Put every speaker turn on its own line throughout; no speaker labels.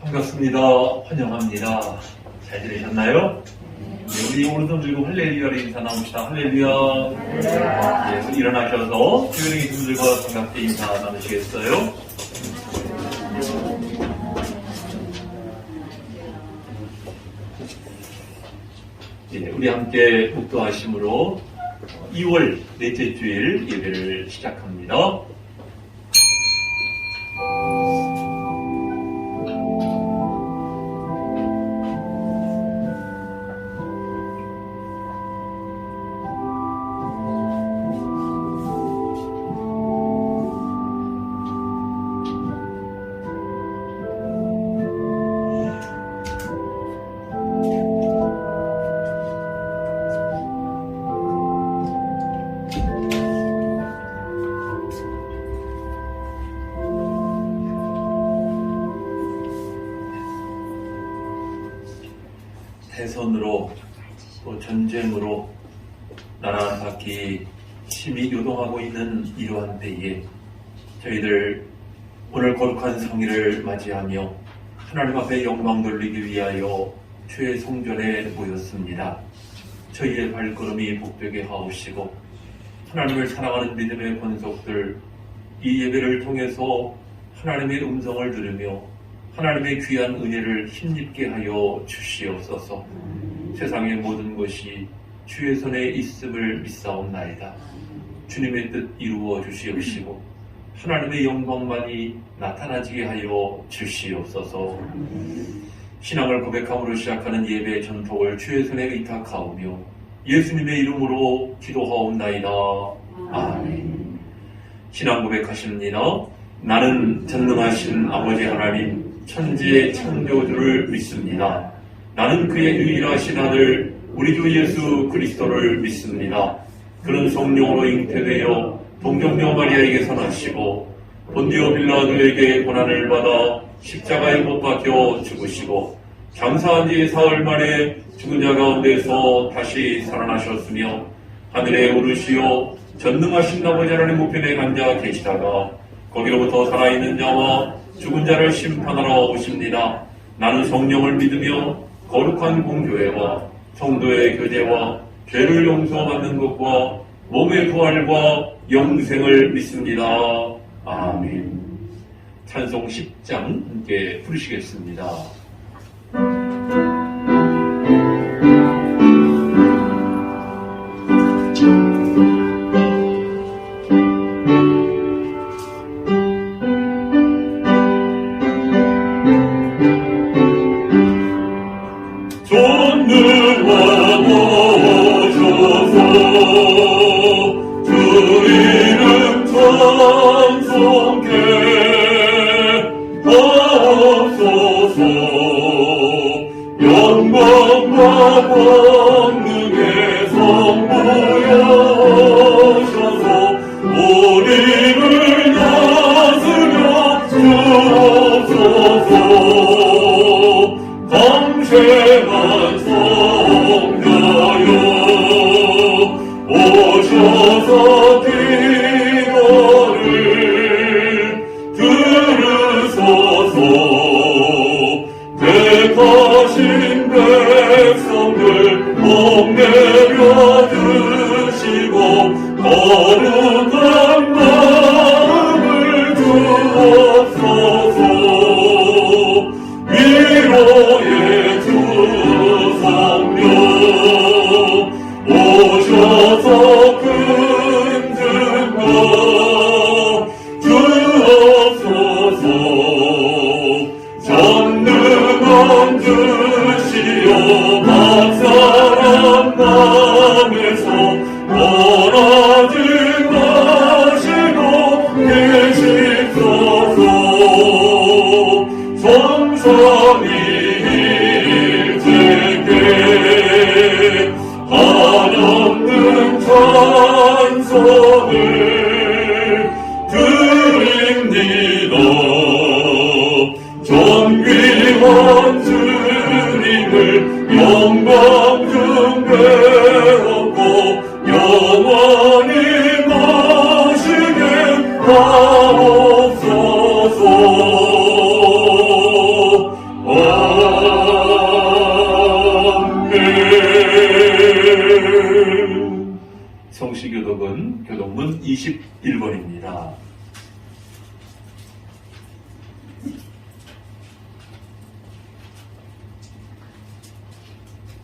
반갑습니다. 환영합니다. 잘 지내셨나요? 네, 우리 오른손 들고 할렐루야를 인사 나눕시다. 할렐루야. 네, 일어나셔서 주변의 분들과 반갑게 인사 나누시겠어요? 네, 우리 함께 묵도하심으로 2월 넷째 주일 예배를 시작합니다. 대선으로 또 전쟁으로 나라 바퀴 심히 요동하고 있는 이러한 때에 저희들 오늘 거룩한 성일을 맞이하며 하나님 앞에 영광 돌리기 위하여 주의 성전에 모였습니다. 저희의 발걸음이 복되게 하옵시고 하나님을 사랑하는 믿음의 권속들 이 예배를 통해서 하나님의 음성을 들으며 하나님의 귀한 은혜를 힘입게 하여 주시옵소서. 세상의 모든 것이 주의 손에 있음을 믿사옵나이다. 주님의 뜻 이루어 주시옵시고 하나님의 영광만이 나타나지게 하여 주시옵소서. 신앙을 고백함으로 시작하는 예배의 전통을 주의 손에 의탁하오며 예수님의 이름으로 기도하옵나이다. 아멘. 신앙 고백하십니다. 나는 전능하신 아버지 하나님 천지의 창조주를 믿습니다. 나는 그의 유일하신 아들 우리 주 예수 그리스도를 믿습니다. 그는 성령으로 잉태되어 동정녀 마리아에게서 나시고 본디오 빌라도에게 고난을 받아 십자가에 못 박혀 죽으시고 장사한 지 사흘 만에 죽은 자 가운데서 다시 살아나셨으며 하늘에 오르시어 전능하신 아버지 하나님 우편에 앉아 계시다가 거기로부터 살아있는 자와 죽은 자를 심판하러 오십니다. 나는 성령을 믿으며 거룩한 공교회와 성도의 교제와 죄를 용서받는 것과 몸의 부활과 영생을 믿습니다. 아멘. 찬송 10장 함께 부르시겠습니다.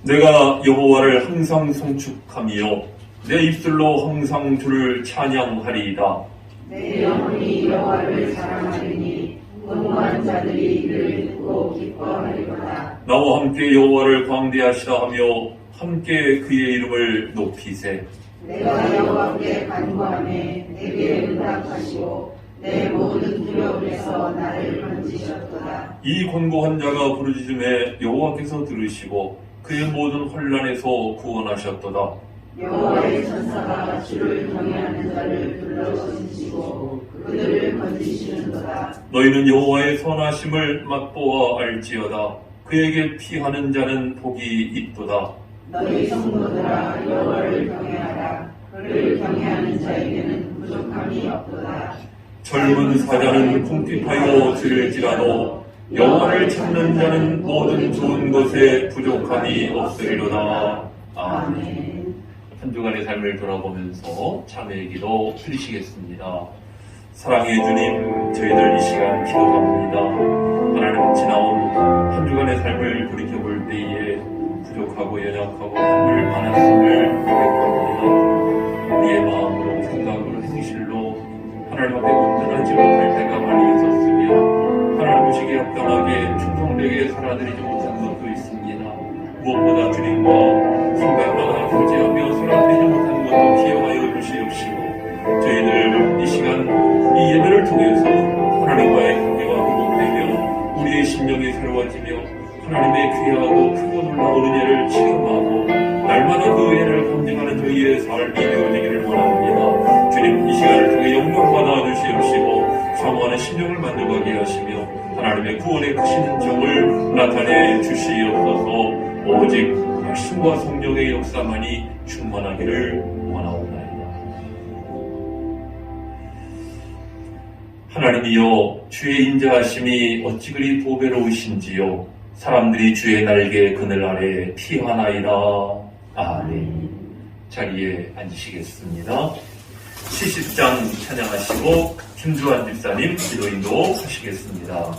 내가 여호와를 항상 송축하며 내 입술로 항상 주를 찬양하리이다.
내 영혼이 여호와를 사랑하리니 공고한 자들이 이를 듣고 기뻐하리로다.
나와 함께 여호와를 광대하시라 하며 함께 그의 이름을 높이세.
내가 여호와께 간구하매 내게 응답하시고 내 모든 두려움에서 나를 건지셨도다.
이 곤고한 자가 부르짖음에 여호와께서 들으시고 그의 모든 환난에서 구원하셨도다.
여호와의 천사가 주를 경외하는 자를 둘러주시고 그들을 건지시는도다.
너희는 여호와의 선하심을 맛보아 알지어다. 그에게 피하는 자는 복이 있도다.
너희 성도들아 여호와를 경외하라. 그를 경외하는 자에게는 부족함이 없도다.
젊은 사자는 궁핍하여 들을지라도 여호와를 찾는 자는 모든 좋은 것에 부족함이 없으리로다. 아멘. 한 주간의 삶을 돌아보면서 참회의 기도 드리시겠습니다. 사랑의 주님, 저희들 이 시간 기도합니다. 하나님 지나온 한 주간의 삶을 돌이켜볼 때에 부족하고 연약하고 힘을 많았음을 고백합니다. 우리의 마음으로 생각으로 행실로 하나님 앞에 온전하지 못할 때가 많이 있었으며 하나님 보시기에 합당하게 충성되게 살아드리지 못한 것도 있습니다. 무엇보다 주님과 생각마다 교제하며 살아드리지 못한 것도 기억하여 주시옵시고 저희들 이 시간 이 예배를 통해서 하나님과의 관계가 회복되며 우리의 심령이 새로워지며 하나님의 귀하고 크고 놀라운 은혜를 체험하고 날마다 그 은혜를 감정하는 저희의 삶이 되어지기를 원합니다. 주님 이 시간을 통해 영광 받아 주시옵시고 사모하는 심령을 만들게 하시며 하나님의 구원의 크신 정을 나타내 주시옵소서. 오직 말씀과 성령의 역사만이 충만하기를 원하옵나이다. 하나님이여 주의 인자하심이 어찌 그리 보배로우신지요. 사람들이 주의 날개 그늘 아래 피하나이다. 아멘. 자리에 앉으시겠습니다. 70장 찬양하시고 김주환 집사님 기도 인도하시겠습니다.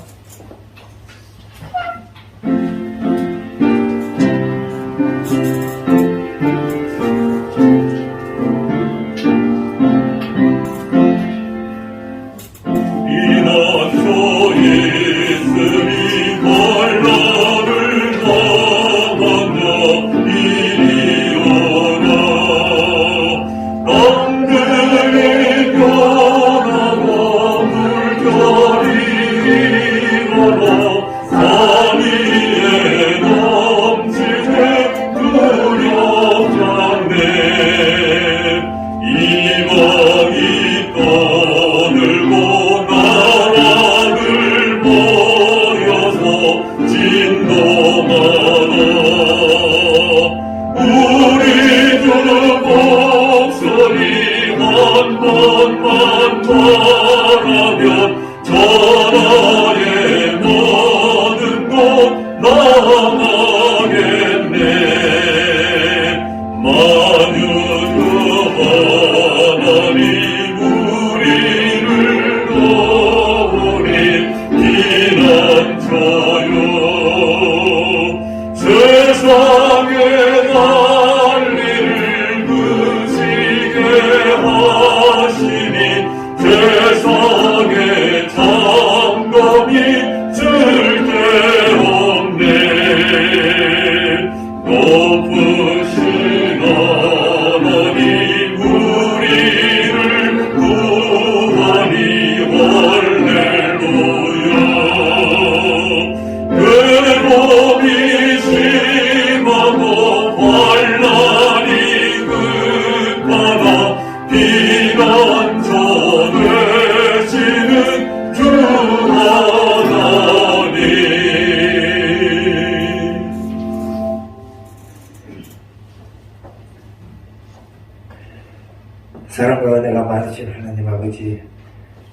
사랑과 은혜가 많으신 하나님 아버지,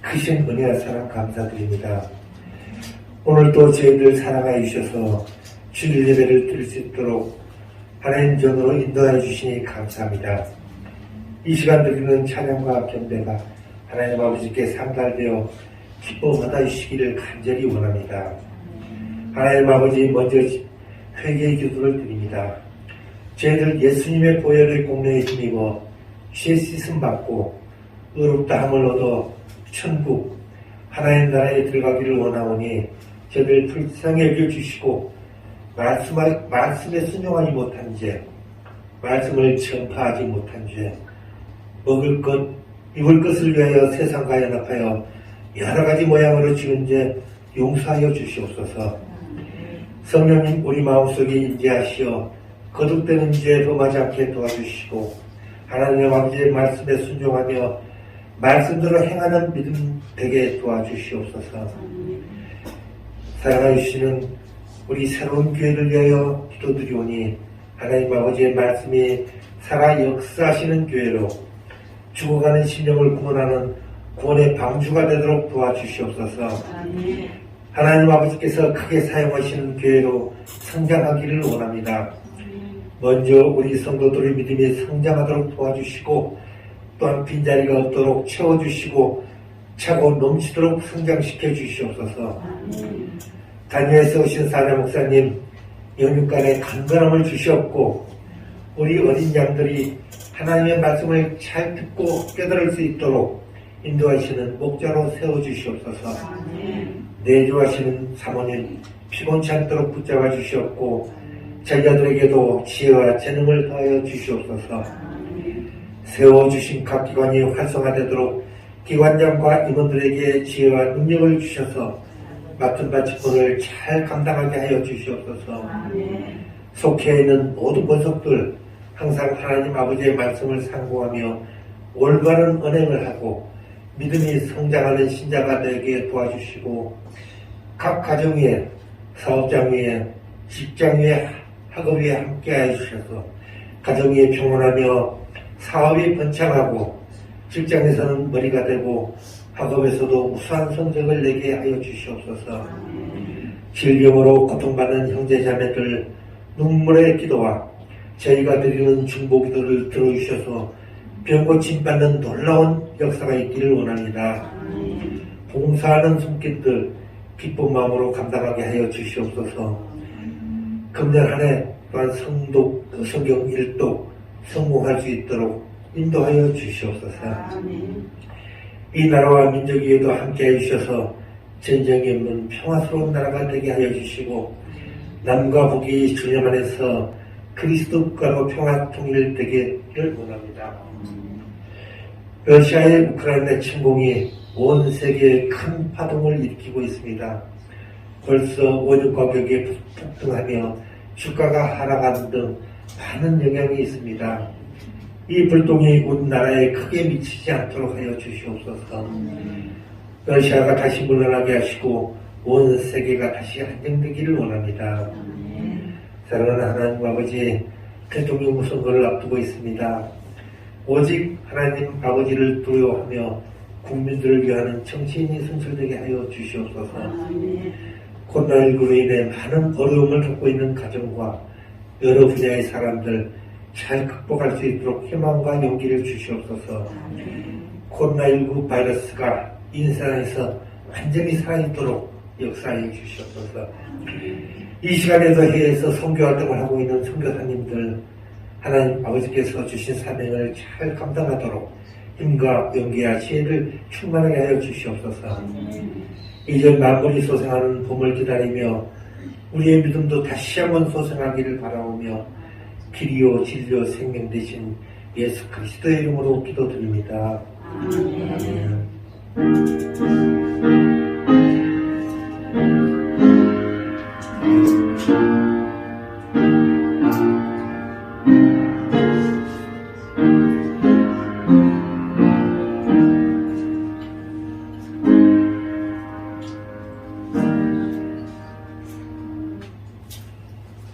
크신 은혜와 사랑 감사드립니다. 오늘도 저희들 사랑하여 주셔서 주일 예배를 드릴 수 있도록 하나님 전으로 인도하여 주시니 감사합니다. 이 시간 드리는 찬양과 경배가 하나님 아버지께 상달되어 기뻐 받아 주시기를 간절히 원합니다. 하나님 아버지, 먼저 회개의 기도를 드립니다. 저희들 예수님의 보혈의 공로에 힘입어 죄 씻음 받고 의롭다함을 얻어 천국 하나님 나라에 들어가기를 원하오니 저희들 불쌍히 여겨주시고 말씀에 순종하지 못한 죄, 말씀을 전파하지 못한 죄, 먹을 것, 입을 것을 위하여 세상과 연합하여 여러 가지 모양으로 지은 죄 용서하여 주시옵소서. 성령님 우리 마음속에 임재하시어 거듭되는 죄 범하지 않게 도와주시고 하나님 아버지의 말씀에 순종하며 말씀대로 행하는 믿음 되게 도와주시옵소서. 사랑하여 주시는 우리 새로운 교회를 위하여 기도드리오니 하나님 아버지의 말씀이 살아 역사하시는 교회로 죽어가는 심령을 구원하는 구원의 방주가 되도록 도와주시옵소서. 하나님 아버지께서 크게 사용하시는 교회로 성장하기를 원합니다. 먼저 우리 성도들의 믿음이 성장하도록 도와주시고 또한 빈자리가 없도록 채워주시고 차고 넘치도록 성장시켜 주시옵소서. 단위에서 오신 사자 목사님 영육간에 강건함을 주시옵고 우리 어린 양들이 하나님의 말씀을 잘 듣고 깨달을 수 있도록 인도하시는 목자로 세워주시옵소서. 내조하시는 사모님 피곤치 않도록 붙잡아 주시옵고 자녀들에게도 지혜와 재능을 더하여 주시옵소서. 세워주신 각 기관이 활성화되도록 기관장과 임원들에게 지혜와 능력을 주셔서 맡은 바 직분을 잘 감당하게 하여 주시옵소서. 속해 있는 모든 권속들 항상 하나님 아버지의 말씀을 상고하며 올바른 언행을 하고 믿음이 성장하는 신자가 되게 도와주시고 각 가정 위에 사업장 위에 직장 위에 학업 위에 함께하여 주셔서 가정 위에 평온하며 사업이 번창하고 직장에서는 머리가 되고 학업에서도 우수한 성적을 내게 하여 주시옵소서. 질병으로 고통받는 형제자매들 눈물의 기도와 저희가 드리는 중보기도를 들어주셔서 병고침 받는 놀라운 역사가 있기를 원합니다. 봉사하는 손길들 기쁜 마음으로 감당하게 하여 주시옵소서. 금년 한 해 또한 성독, 성경 일독 성공할 수 있도록 인도하여 주시옵소서. 이 나라와 민족 위에도 함께해 주셔서 전쟁이 없는 평화스러운 나라가 되게 하여 주시고 남과 북이 주님 안에서 그리스도 국가로 평화 통일되기를 원합니다. 러시아의 우크라이나 침공이 온 세계에 큰 파동을 일으키고 있습니다. 벌써 원유 가격이 폭등하며 주가가 하락하는 등 많은 영향이 있습니다. 이 불똥이 우리나라에 크게 미치지 않도록 하여 주시옵소서. 러시아가 다시 물러나게 하시고 온 세계가 다시 안정되기를 원합니다. 사랑하는 하나님 아버지, 대통령 선거를 앞두고 있습니다. 오직 하나님 아버지를 두려워하며 국민들을 위하는 정치인이 선출되게 하여 주시옵소서. 코로나19로 인해 많은 어려움을 겪고 있는 가정과 여러 분야의 사람들 잘 극복할 수 있도록 희망과 용기를 주시옵소서. 코로나19 바이러스가 인생에서 완전히 사라지도록 역사해 주시옵소서. 이 시간에도 해외에서 선교활동을 하고 있는 선교사님들 하나님 아버지께서 주신 사명을 잘 감당하도록 힘과 용기와 지혜를 충만하게 하여 주시옵소서. 이제 만물이 소생하는 봄을 기다리며 우리의 믿음도 다시 한번 소생하기를 바라오며 길이요 진리요 생명 되신 예수 그리스도의 이름으로 기도드립니다. 아멘.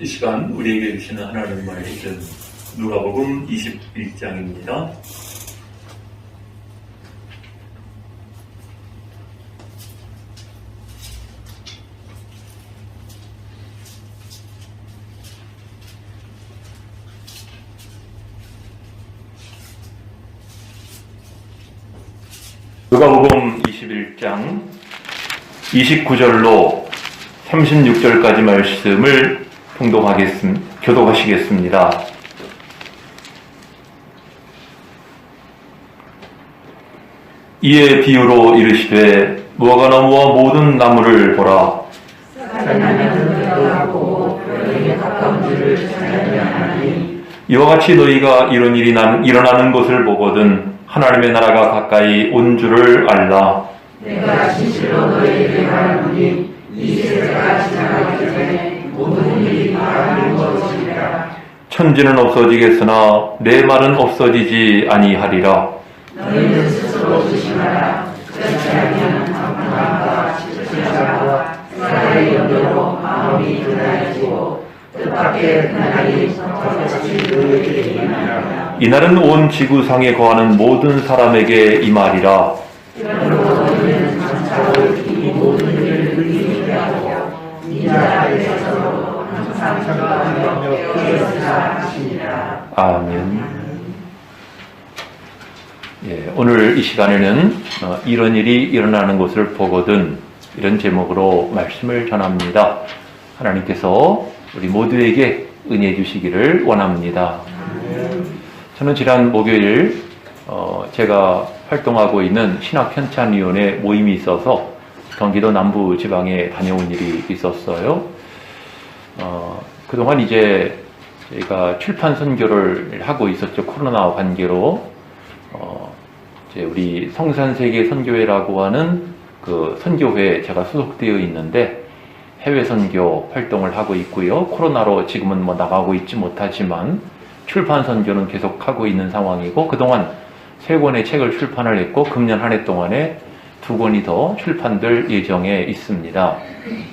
이 시간 우리에게 주시는 하나님의 말씀 누가복음 21장입니다. 누가복음 21장 29절로 36절까지 말씀을 교독하시겠습니다. 이에 비유로 이르시되 무화과나무와 모든 나무를 보라.
사랑하는 들어가고 그에게 가까운 줄을 찾으려 하나니
이와 같이 너희가 이런 일이 일어나는 것을 보거든 하나님의 나라가 가까이 온 줄을 알라.
내가 진실로 너희에게 말하노니 이 세대가 지나가기 전에 모든 일이 다 이루어지리라.
천지는 없어지겠으나 내 말은 없어지지 아니하리라.
너희는 스스로 조심하라. 그렇지 아니하면 마음과 질투자와 사람의 연대로 마음이 드나해지고 뜻밖의 그날이 저같이 너희에게 임하리라.
이날은 온 지구상에 거하는 모든 사람에게 임하리라.
그러므로 너희는 장차로 이 모든 일을 느끼게 하고 이 나라에 서서 항상 기도하며 깨어있으라 하시니라.
아멘. 예, 오늘 이 시간에는 이런 일이 일어나는 것을 보거든 이런 제목으로 말씀을 전합니다. 하나님께서 우리 모두에게 은혜 주시기를 원합니다. 저는 지난 목요일 제가 활동하고 있는 신학편찬위원회 모임이 있어서 경기도 남부 지방에 다녀온 일이 있었어요. 그동안 이제 저희가 출판 선교를 하고 있었죠. 코로나 관계로. 이제 우리 성산세계 선교회라고 하는 그 선교회에 제가 소속되어 있는데 해외 선교 활동을 하고 있고요. 코로나로 지금은 뭐 나가고 있지 못하지만 출판 선교는 계속 하고 있는 상황이고 그동안 3권의 책을 출판을 했고 금년 한 해 동안에 2권이 더 출판될 예정에 있습니다.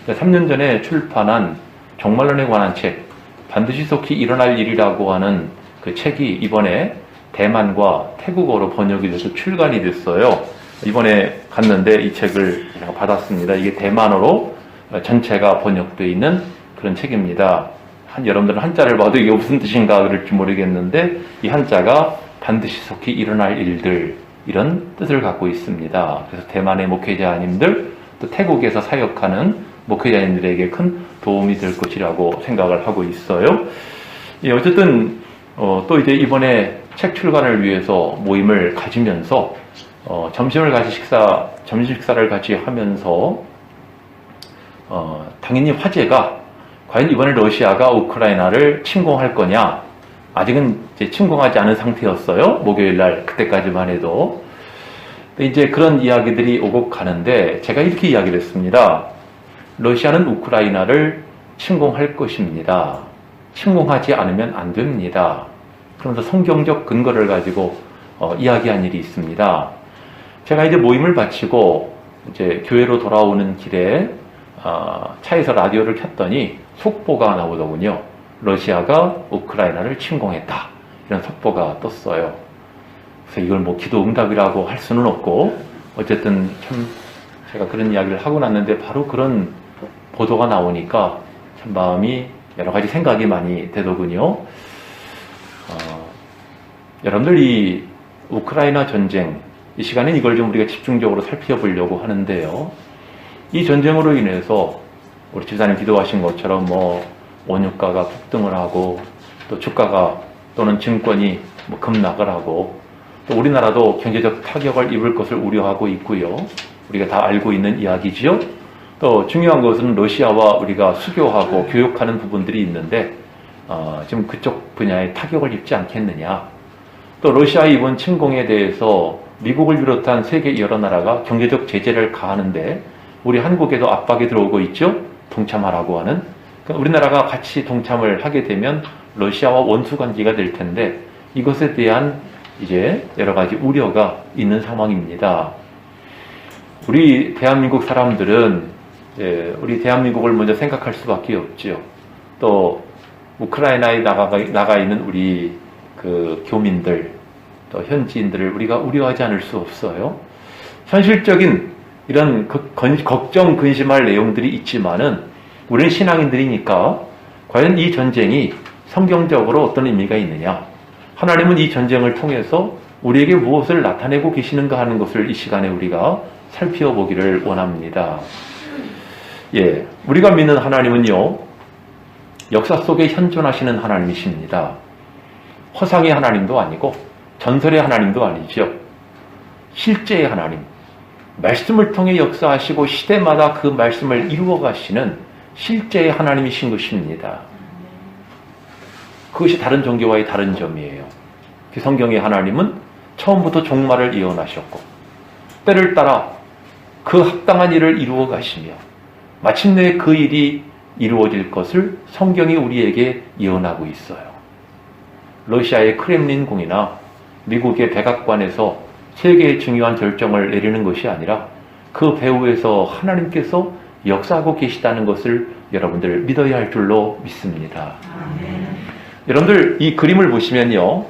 3년 전에 출판한 종말론에 관한 책 반드시 속히 일어날 일이라고 하는 그 책이 이번에 대만과 태국어로 번역이 돼서 출간이 됐어요. 이번에 갔는데 이 책을 제가 받았습니다. 이게 대만어로 전체가 번역되어 있는 그런 책입니다. 여러분들은 한자를 봐도 이게 무슨 뜻인가 그럴지 모르겠는데 이 한자가 반드시 속히 일어날 일들 이런 뜻을 갖고 있습니다. 그래서 대만의 목회자님들 또 태국에서 사역하는 목회자님들에게 큰 도움이 될 것이라고 생각을 하고 있어요. 예, 어쨌든 또 이제 이번에 책 출간을 위해서 모임을 가지면서 점심 식사를 같이 하면서 당연히 화제가 과연 이번에 러시아가 우크라이나를 침공할 거냐? 아직은 이제 침공하지 않은 상태였어요. 목요일 날 그때까지만 해도. 근데 이제 그런 이야기들이 오고 가는데 제가 이렇게 이야기를 했습니다. 러시아는 우크라이나를 침공할 것입니다. 침공하지 않으면 안 됩니다. 그러면서 성경적 근거를 가지고 이야기한 일이 있습니다. 제가 이제 모임을 마치고 이제 교회로 돌아오는 길에 차에서 라디오를 켰더니 속보가 나오더군요. 러시아가 우크라이나를 침공했다. 이런 속보가 떴어요. 그래서 이걸 뭐 기도 응답이라고 할 수는 없고 어쨌든 참 제가 그런 이야기를 하고 났는데 바로 그런 보도가 나오니까 참 마음이 여러 가지 생각이 많이 되더군요. 여러분들 이 우크라이나 전쟁 이 시간에 이걸 좀 우리가 집중적으로 살펴보려고 하는데요. 이 전쟁으로 인해서 우리 집사님 기도하신 것처럼 뭐 원유가가 폭등을 하고 또 주가가 또는 증권이 뭐 급락을 하고 또 우리나라도 경제적 타격을 입을 것을 우려하고 있고요. 우리가 다 알고 있는 이야기지요. 또 중요한 것은 러시아와 우리가 수교하고 교육하는 부분들이 있는데 지금 그쪽 분야에 타격을 입지 않겠느냐. 또 러시아의 이번 침공에 대해서 미국을 비롯한 세계 여러 나라가 경제적 제재를 가하는데 우리 한국에도 압박이 들어오고 있죠. 동참하라고 하는. 그러니까 우리나라가 같이 동참을 하게 되면 러시아와 원수 관계가 될 텐데 이것에 대한 이제 여러 가지 우려가 있는 상황입니다. 우리 대한민국 사람들은 우리 대한민국을 먼저 생각할 수밖에 없죠. 또 우크라이나에 나가 있는 우리 그 교민들, 또 현지인들을 우리가 우려하지 않을 수 없어요. 현실적인 이런 걱정, 근심할 내용들이 있지만은 우리는 신앙인들이니까 과연 이 전쟁이 성경적으로 어떤 의미가 있느냐? 하나님은 이 전쟁을 통해서 우리에게 무엇을 나타내고 계시는가 하는 것을 이 시간에 우리가 살펴보기를 원합니다. 예, 우리가 믿는 하나님은요, 역사 속에 현존하시는 하나님이십니다. 허상의 하나님도 아니고 전설의 하나님도 아니죠.
실제의 하나님, 말씀을 통해 역사하시고 시대마다 그 말씀을 이루어 가시는 실제의 하나님이신 것입니다. 그것이 다른 종교와의 다른 점이에요. 그 성경의 하나님은 처음부터 종말을 예언하셨고 때를 따라 그 합당한 일을 이루어 가시며 마침내 그 일이 이루어질 것을 성경이 우리에게 예언하고 있어요. 러시아의 크렘린궁이나 미국의 백악관에서 세계의 중요한 결정을 내리는 것이 아니라 그 배후에서 하나님께서 역사하고 계시다는 것을 여러분들 믿어야 할 줄로 믿습니다. 여러분들 이 그림을 보시면요,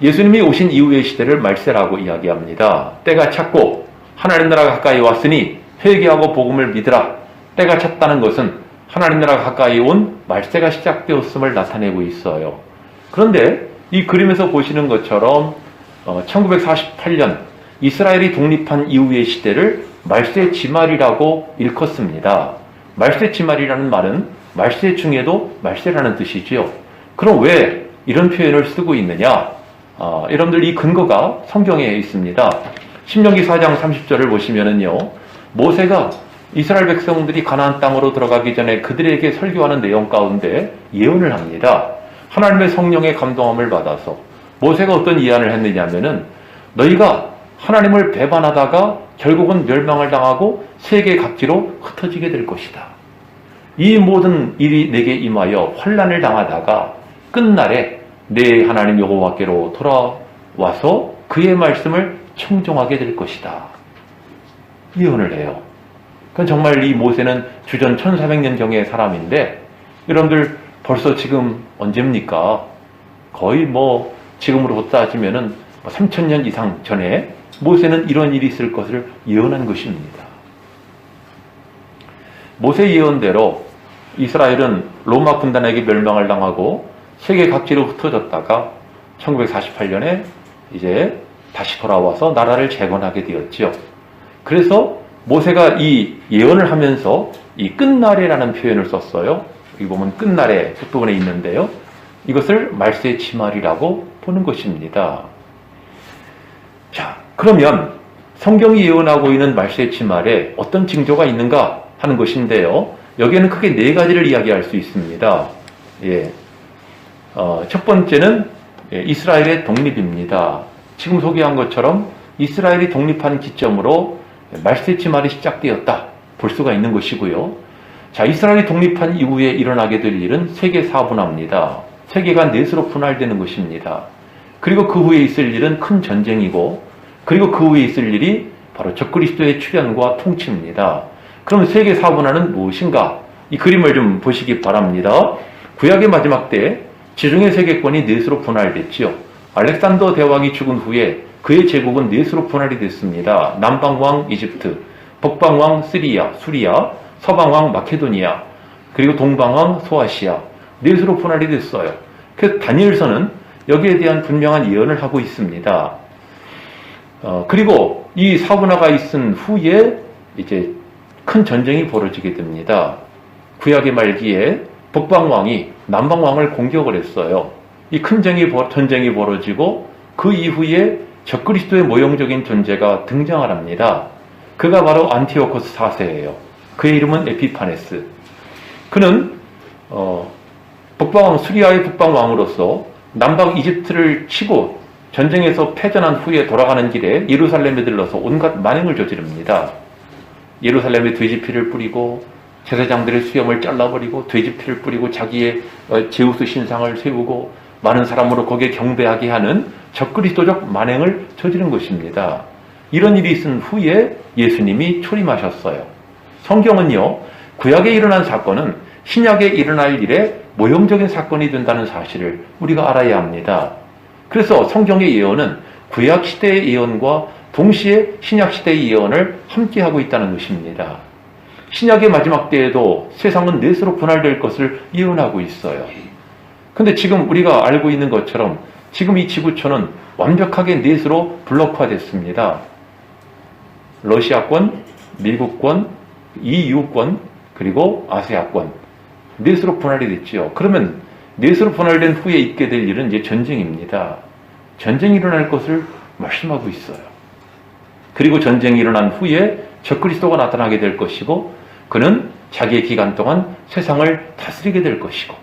예수님이 오신 이후의 시대를 말세라고 이야기합니다. 때가 찼고 하나님 나라가 가까이 왔으니 회개하고 복음을 믿으라. 때가 찼다는 것은 하나님 나라가 가까이 온 말세가 시작되었음을 나타내고 있어요. 그런데 이 그림에서 보시는 것처럼 1948년 이스라엘이 독립한 이후의 시대를 말세 지말이라고 일컫습니다. 말세 지말이라는 말은 말세 중에도 말세라는 뜻이지요. 그럼 왜 이런 표현을 쓰고 있느냐? 여러분들 이 근거가 성경에 있습니다. 신명기 4장 30절을 보시면은요, 모세가 이스라엘 백성들이 가나안 땅으로 들어가기 전에 그들에게 설교하는 내용 가운데 예언을 합니다. 하나님의 성령의 감동함을 받아서 모세가 어떤 예언을 했느냐면은 너희가 하나님을 배반하다가 결국은 멸망을 당하고 세계 각지로 흩어지게 될 것이다. 이 모든 일이 내게 임하여 환난을 당하다가 끝날에 내 하나님 여호와께로 돌아와서 그의 말씀을 청종하게 될 것이다. 예언을 해요. 그건 정말 이 모세는 주전 1400년경의 사람인데 여러분들 벌써 지금 언제입니까? 거의 지금으로 따지면은 3000년 이상 전에 모세는 이런 일이 있을 것을 예언한 것입니다. 모세 예언대로 이스라엘은 로마 군단에게 멸망을 당하고 세계 각지로 흩어졌다가 1948년에 이제 다시 돌아와서 나라를 재건하게 되었죠. 그래서 모세가 이 예언을 하면서 이 끝날에라는 표현을 썼어요. 여기 보면 끝날에 끝부분에 있는데요. 이것을 말세 지말이라고 보는 것입니다. 자, 그러면 성경이 예언하고 있는 말세 지말에 어떤 징조가 있는가 하는 것인데요. 여기에는 크게 네 가지를 이야기할 수 있습니다. 첫 번째는 이스라엘의 독립입니다. 지금 소개한 것처럼 이스라엘이 독립한 기점으로 말세 지말이 시작되었다 볼 수가 있는 것이고요. 자, 이스라엘이 독립한 이후에 일어나게 될 일은 세계 사분화입니다. 세계가 넷으로 분할되는 것입니다. 그리고 그 후에 있을 일은 큰 전쟁이고, 그리고 그 후에 있을 일이 바로 적그리스도의 출현과 통치입니다. 그럼 세계 사분화는 무엇인가? 이 그림을 좀 보시기 바랍니다. 구약의 마지막 때 지중해 세계권이 넷으로 분할됐지요. 알렉산더 대왕이 죽은 후에 그의 제국은 넷으로 분할이 됐습니다. 남방왕 이집트, 북방왕 수리아, 서방왕 마케도니아, 그리고 동방왕 소아시아, 넷으로 분할이 됐어요. 그래서 다니엘서는 여기에 대한 분명한 예언을 하고 있습니다. 그리고 이 사분화가 있은 후에 이제 큰 전쟁이 벌어지게 됩니다. 구약의 말기에 북방왕이 남방왕을 공격을 했어요. 이 큰 전쟁이 벌어지고 그 이후에 적그리스도의 모형적인 존재가 등장을 합니다. 그가 바로 안티오코스 4세예요. 그의 이름은 에피파네스. 그는 북방왕 수리아의 북방왕으로서 남방 이집트를 치고 전쟁에서 패전한 후에 돌아가는 길에 예루살렘에 들러서 온갖 만행을 저지릅니다. 예루살렘에 돼지피를 뿌리고 제사장들의 수염을 잘라버리고 돼지피를 뿌리고 자기의 제우스 신상을 세우고 많은 사람으로 거기에 경배하게 하는 적그리스도적 만행을 저지른 것입니다. 이런 일이 있은 후에 예수님이 초림하셨어요. 성경은요, 구약에 일어난 사건은 신약에 일어날 일에 모형적인 사건이 된다는 사실을 우리가 알아야 합니다. 그래서 성경의 예언은 구약 시대의 예언과 동시에 신약 시대의 예언을 함께하고 있다는 것입니다. 신약의 마지막 때에도 세상은 넷으로 분할될 것을 예언하고 있어요. 근데 지금 우리가 알고 있는 것처럼 지금 이 지구촌은 완벽하게 넷으로 블록화됐습니다. 러시아권, 미국권, EU권, 그리고 아시아권. 넷으로 분할이 됐죠. 그러면 넷으로 분할된 후에 있게 될 일은 이제 전쟁입니다. 전쟁이 일어날 것을 말씀하고 있어요. 그리고 전쟁이 일어난 후에 적그리스도가 나타나게 될 것이고 그는 자기의 기간 동안 세상을 다스리게 될 것이고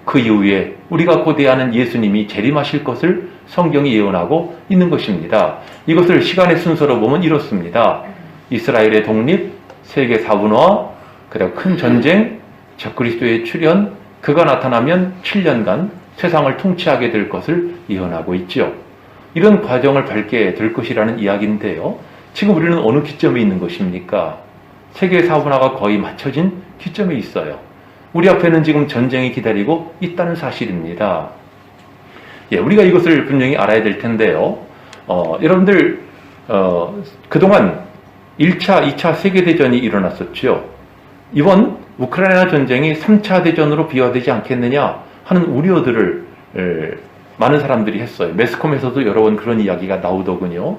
그 이후에 우리가 고대하는 예수님이 재림하실 것을 성경이 예언하고 있는 것입니다. 이것을 시간의 순서로 보면 이렇습니다. 이스라엘의 독립, 세계 사분화, 그리고 큰 전쟁, 적그리스도의 출현, 그가 나타나면 7년간 세상을 통치하게 될 것을 예언하고 있죠. 이런 과정을 밟게 될 것이라는 이야기인데요. 지금 우리는 어느 기점에 있는 것입니까? 세계 사분화가 거의 맞춰진 기점에 있어요. 우리 앞에는 지금 전쟁이 기다리고 있다는 사실입니다. 우리가 이것을 분명히 알아야 될 텐데요. 여러분들 그동안 1차, 2차 세계대전이 일어났었죠. 이번 우크라이나 전쟁이 3차 대전으로 비화되지 않겠느냐 하는 우려들을 많은 사람들이 했어요. 매스컴에서도 여러 번 그런 이야기가 나오더군요.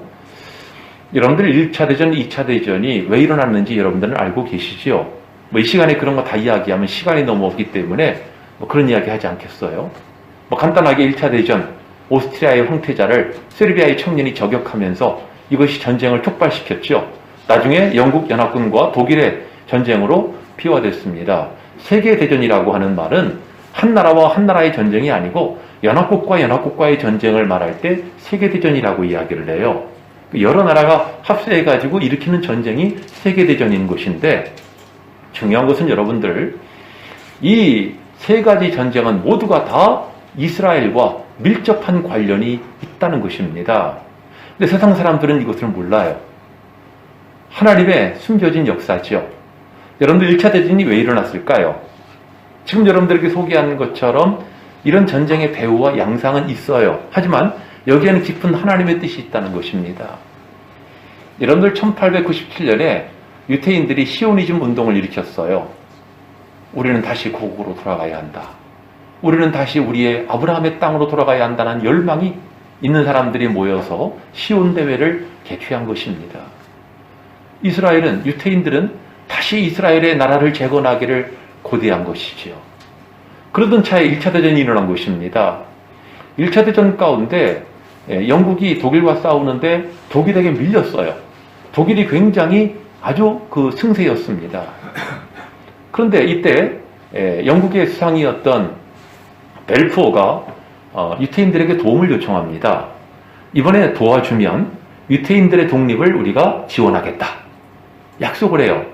여러분들 1차 대전, 2차 대전이 왜 일어났는지 여러분들은 알고 계시죠? 이 시간에 그런 거 다 이야기하면 시간이 너무 없기 때문에 그런 이야기 하지 않겠어요? 간단하게 1차 대전, 오스트리아의 황태자를 세르비아의 청년이 저격하면서 이것이 전쟁을 촉발시켰죠. 나중에 영국 연합군과 독일의 전쟁으로 비화됐습니다. 세계대전이라고 하는 말은 한 나라와 한 나라의 전쟁이 아니고 연합국과 연합국과의 전쟁을 말할 때 세계대전이라고 이야기를 해요. 여러 나라가 합세해가지고 일으키는 전쟁이 세계대전인 것인데 중요한 것은 여러분들 이 세 가지 전쟁은 모두가 다 이스라엘과 밀접한 관련이 있다는 것입니다. 근데 세상 사람들은 이것을 몰라요. 하나님의 숨겨진 역사죠. 여러분들 1차 대전이 왜 일어났을까요? 지금 여러분들에게 소개하는 것처럼 이런 전쟁의 배후와 양상은 있어요. 하지만 여기에는 깊은 하나님의 뜻이 있다는 것입니다. 여러분들 1897년에 유태인들이 시오니즘 운동을 일으켰어요. 우리는 다시 고국으로 돌아가야 한다. 우리는 다시 우리의 아브라함의 땅으로 돌아가야 한다는 열망이 있는 사람들이 모여서 시온 대회를 개최한 것입니다. 이스라엘은, 유태인들은 다시 이스라엘의 나라를 재건하기를 고대한 것이지요. 그러던 차에 1차 대전이 일어난 것입니다. 1차 대전 가운데 영국이 독일과 싸우는데 독일에게 밀렸어요. 독일이 굉장히 아주 승세였습니다. 그런데 이때 영국의 수상이었던 벨푸어가 유태인들에게 도움을 요청합니다. 이번에 도와주면 유태인들의 독립을 우리가 지원하겠다. 약속을 해요.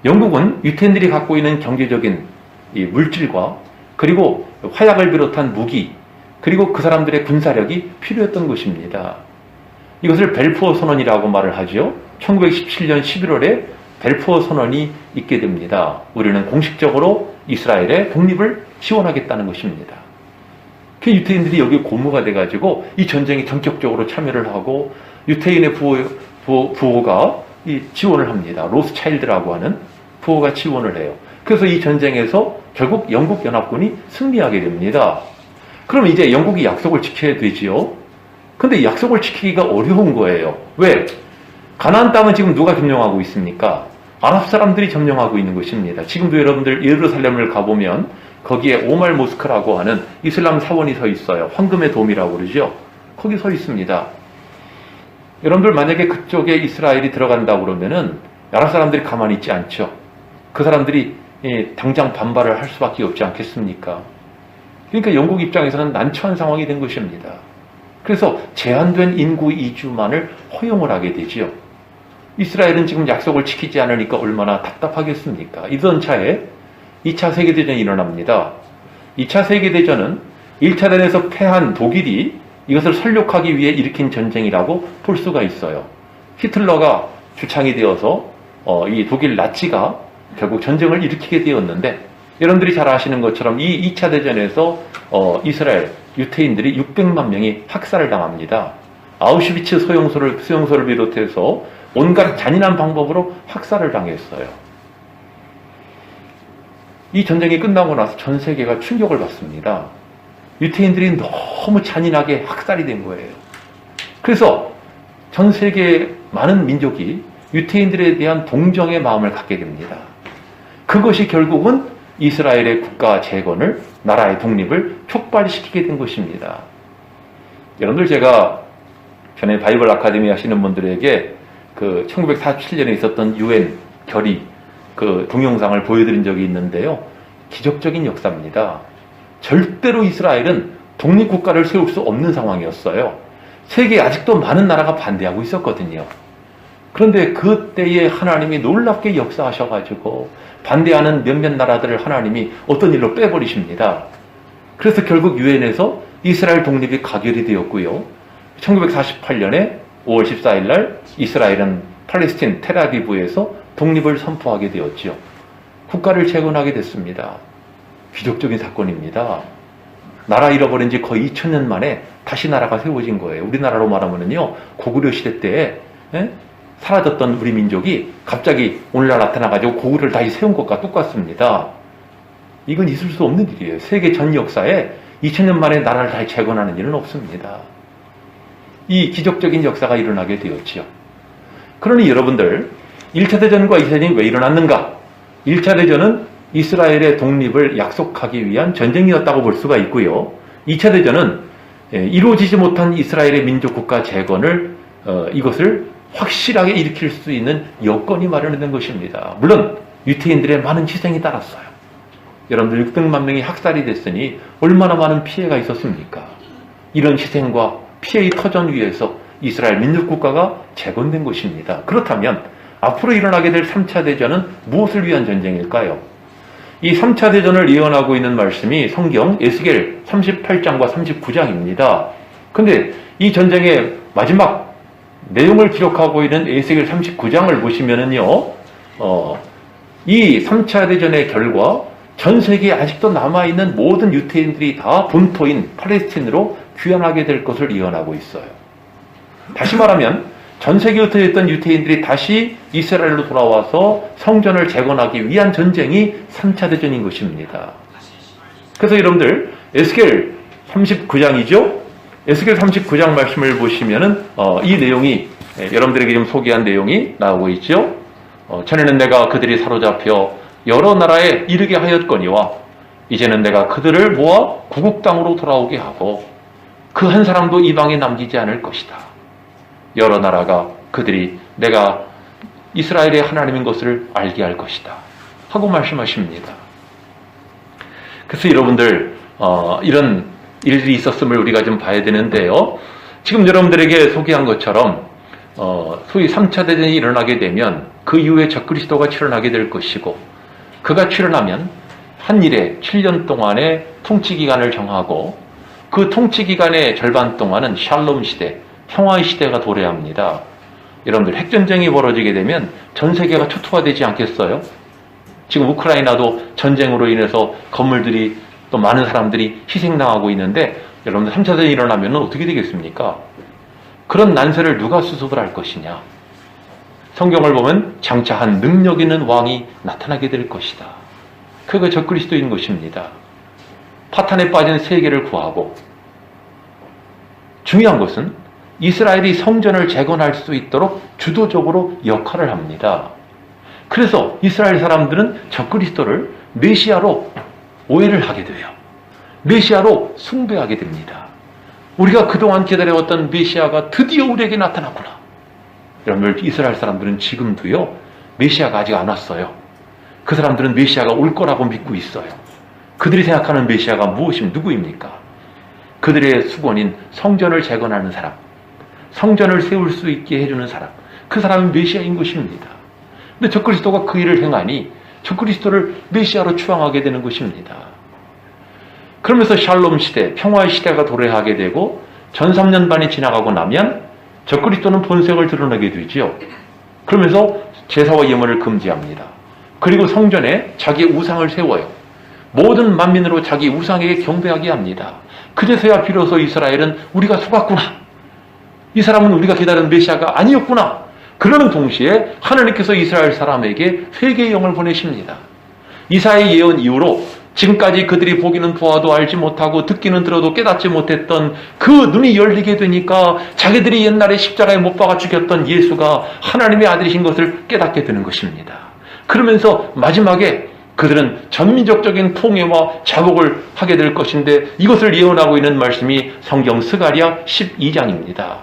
영국은 유태인들이 갖고 있는 경제적인 이 물질과 그리고 화약을 비롯한 무기 그리고 그 사람들의 군사력이 필요했던 것입니다. 이것을 벨푸어 선언이라고 말을 하죠. 1917년 11월에 벨푸어 선언이 있게 됩니다. 우리는 공식적으로 이스라엘의 독립을 지원하겠다는 것입니다. 그 유태인들이 여기 고무가 돼가지고 이 전쟁에 전격적으로 참여를 하고 유태인의 부호가 지원을 합니다. 로스차일드라고 하는 부호가 지원을 해요. 그래서 이 전쟁에서 결국 영국 연합군이 승리하게 됩니다. 그럼 이제 영국이 약속을 지켜야 되지요. 근데 약속을 지키기가 어려운 거예요. 왜? 가나안 땅은 지금 누가 점령하고 있습니까? 아랍 사람들이 점령하고 있는 것입니다. 지금도 여러분들 예루살렘을 가보면 거기에 오말 모스크라고 하는 이슬람 사원이 서 있어요. 황금의 돔이라고 그러죠. 거기 서 있습니다. 여러분들 만약에 그쪽에 이스라엘이 들어간다고 그러면은 아랍 사람들이 가만히 있지 않죠. 그 사람들이 당장 반발을 할 수밖에 없지 않겠습니까? 그러니까 영국 입장에서는 난처한 상황이 된 것입니다. 그래서 제한된 인구 이주만을 허용을 하게 되지요. 이스라엘은 지금 약속을 지키지 않으니까 얼마나 답답하겠습니까? 이런 차에 2차 세계대전이 일어납니다. 2차 세계대전은 1차 대전에서 패한 독일이 이것을 설욕하기 위해 일으킨 전쟁이라고 볼 수가 있어요. 히틀러가 주창이 되어서 이 독일 나치가 결국 전쟁을 일으키게 되었는데 여러분들이 잘 아시는 것처럼 이 2차 대전에서 이스라엘 유태인들이 600만 명이 학살을 당합니다. 아우슈비츠 수용소를 비롯해서 온갖 잔인한 방법으로 학살을 당했어요. 이 전쟁이 끝나고 나서 전 세계가 충격을 받습니다. 유태인들이 너무 잔인하게 학살이 된 거예요. 그래서 전 세계 많은 민족이 유태인들에 대한 동정의 마음을 갖게 됩니다. 그것이 결국은 이스라엘의 국가 재건을, 나라의 독립을 촉발시키게 된 것입니다. 여러분들 제가 전에 바이블 아카데미 하시는 분들에게 그 1947년에 있었던 UN 결의 그 동영상을 보여드린 적이 있는데요. 기적적인 역사입니다. 절대로 이스라엘은 독립국가를 세울 수 없는 상황이었어요. 세계에 아직도 많은 나라가 반대하고 있었거든요. 그런데 그때에 하나님이 놀랍게 역사하셔가지고 반대하는 몇몇 나라들을 하나님이 어떤 일로 빼버리십니다. 그래서 결국 유엔에서 이스라엘 독립이 가결이 되었고요. 1948년에 5월 14일 날 이스라엘은 팔레스틴 텔아비브에서 독립을 선포하게 되었지요. 국가를 재건하게 됐습니다. 기적적인 사건입니다. 나라 잃어버린 지 거의 2000년 만에 다시 나라가 세워진 거예요. 우리나라로 말하면요, 고구려 시대 때에 사라졌던 우리 민족이 갑자기 오늘날 나타나가지고 고구려를 다시 세운 것과 똑같습니다. 이건 있을 수 없는 일이에요. 세계 전 역사에 2000년 만에 나라를 다시 재건하는 일은 없습니다. 이 기적적인 역사가 일어나게 되었지요. 그러니 여러분들, 1차 대전과 2차 대전이 왜 일어났는가? 1차 대전은 이스라엘의 독립을 약속하기 위한 전쟁이었다고 볼 수가 있고요. 2차 대전은 이루어지지 못한 이스라엘의 민족국가 재건을 이것을 확실하게 일으킬 수 있는 여건이 마련된 것입니다. 물론 유태인들의 많은 희생이 따랐어요. 여러분들 600만 명이 학살이 됐으니 얼마나 많은 피해가 있었습니까? 이런 희생과 피해의 터전 위에서 이스라엘 민족국가가 재건된 것입니다. 그렇다면 앞으로 일어나게 될 3차 대전은 무엇을 위한 전쟁일까요? 이 3차 대전을 예언하고 있는 말씀이 성경 에스겔 38장과 39장입니다. 근데 이 전쟁의 마지막 내용을 기록하고 있는 에스겔 39장을 보시면은요, 이 3차 대전의 결과 전 세계에 아직도 남아있는 모든 유태인들이 다 본토인 팔레스틴으로 귀환하게 될 것을 예언하고 있어요. 다시 말하면 전 세계에 흩어졌던 유태인들이 다시 이스라엘로 돌아와서 성전을 재건하기 위한 전쟁이 3차 대전인 것입니다. 그래서 여러분들 에스겔 39장이죠? 에스겔 39장 말씀을 보시면은 이 내용이 여러분들에게 좀 소개한 내용이 나오고 있죠. 전에는 내가 그들이 사로잡혀 여러 나라에 이르게 하였거니와 이제는 내가 그들을 모아 구국 땅으로 돌아오게 하고 그 한 사람도 이방에 남기지 않을 것이다. 여러 나라가 그들이 내가 이스라엘의 하나님인 것을 알게 할 것이다 하고 말씀하십니다. 그래서 여러분들 이런 일들이 있었음을 우리가 좀 봐야 되는데요. 지금 여러분들에게 소개한 것처럼 소위 3차 대전이 일어나게 되면 그 이후에 적그리스도가 출현하게 될 것이고, 그가 출현하면 한 일에 7년 동안의 통치기간을 정하고 그 통치기간의 절반 동안은 샬롬 시대, 평화의 시대가 도래합니다. 여러분들 핵전쟁이 벌어지게 되면 전 세계가 초토화되지 않겠어요? 지금 우크라이나도 전쟁으로 인해서 건물들이 또 많은 사람들이 희생당하고 있는데 여러분들 3차 대전이 일어나면 어떻게 되겠습니까? 그런 난세를 누가 수습을 할 것이냐? 성경을 보면 장차 한 능력 있는 왕이 나타나게 될 것이다. 그가 적그리스도인 것입니다. 파탄에 빠진 세계를 구하고, 중요한 것은 이스라엘이 성전을 재건할 수 있도록 주도적으로 역할을 합니다. 그래서 이스라엘 사람들은 적그리스도를 메시아로 오해를 하게 돼요. 메시아로 숭배하게 됩니다. 우리가 그동안 기다려왔던 메시아가 드디어 우리에게 나타났구나. 여러분, 이스라엘 사람들은 지금도요, 메시아가 아직 안 왔어요. 그 사람들은 메시아가 올 거라고 믿고 있어요. 그들이 생각하는 메시아가 누구입니까? 그들의 수건인 성전을 재건하는 사람, 성전을 세울 수 있게 해주는 사람, 그 사람은 메시아인 것입니다. 근데 적그리스도가 그 일을 행하니 적그리스도를 메시아로 추앙하게 되는 것입니다. 그러면서 샬롬 시대, 평화의 시대가 도래하게 되고 전 3년 반이 지나가고 나면 적그리스도는 본색을 드러내게 되죠. 그러면서 제사와 예물을 금지합니다. 그리고 성전에 자기의 우상을 세워요. 모든 만민으로 자기 우상에게 경배하게 합니다. 그제서야 비로소 이스라엘은 우리가 속았구나, 이 사람은 우리가 기다리는 메시아가 아니었구나, 그러는 동시에 하나님께서 이스라엘 사람에게 회개의 영을 보내십니다. 이사야의 예언 이후로 지금까지 그들이 보기는 보아도 알지 못하고 듣기는 들어도 깨닫지 못했던 그 눈이 열리게 되니까 자기들이 옛날에 십자가에 못 박아 죽였던 예수가 하나님의 아들이신 것을 깨닫게 되는 것입니다. 그러면서 마지막에 그들은 전민족적인 통해와 자복을 하게 될 것인데, 이것을 예언하고 있는 말씀이 성경 스가랴 12장입니다.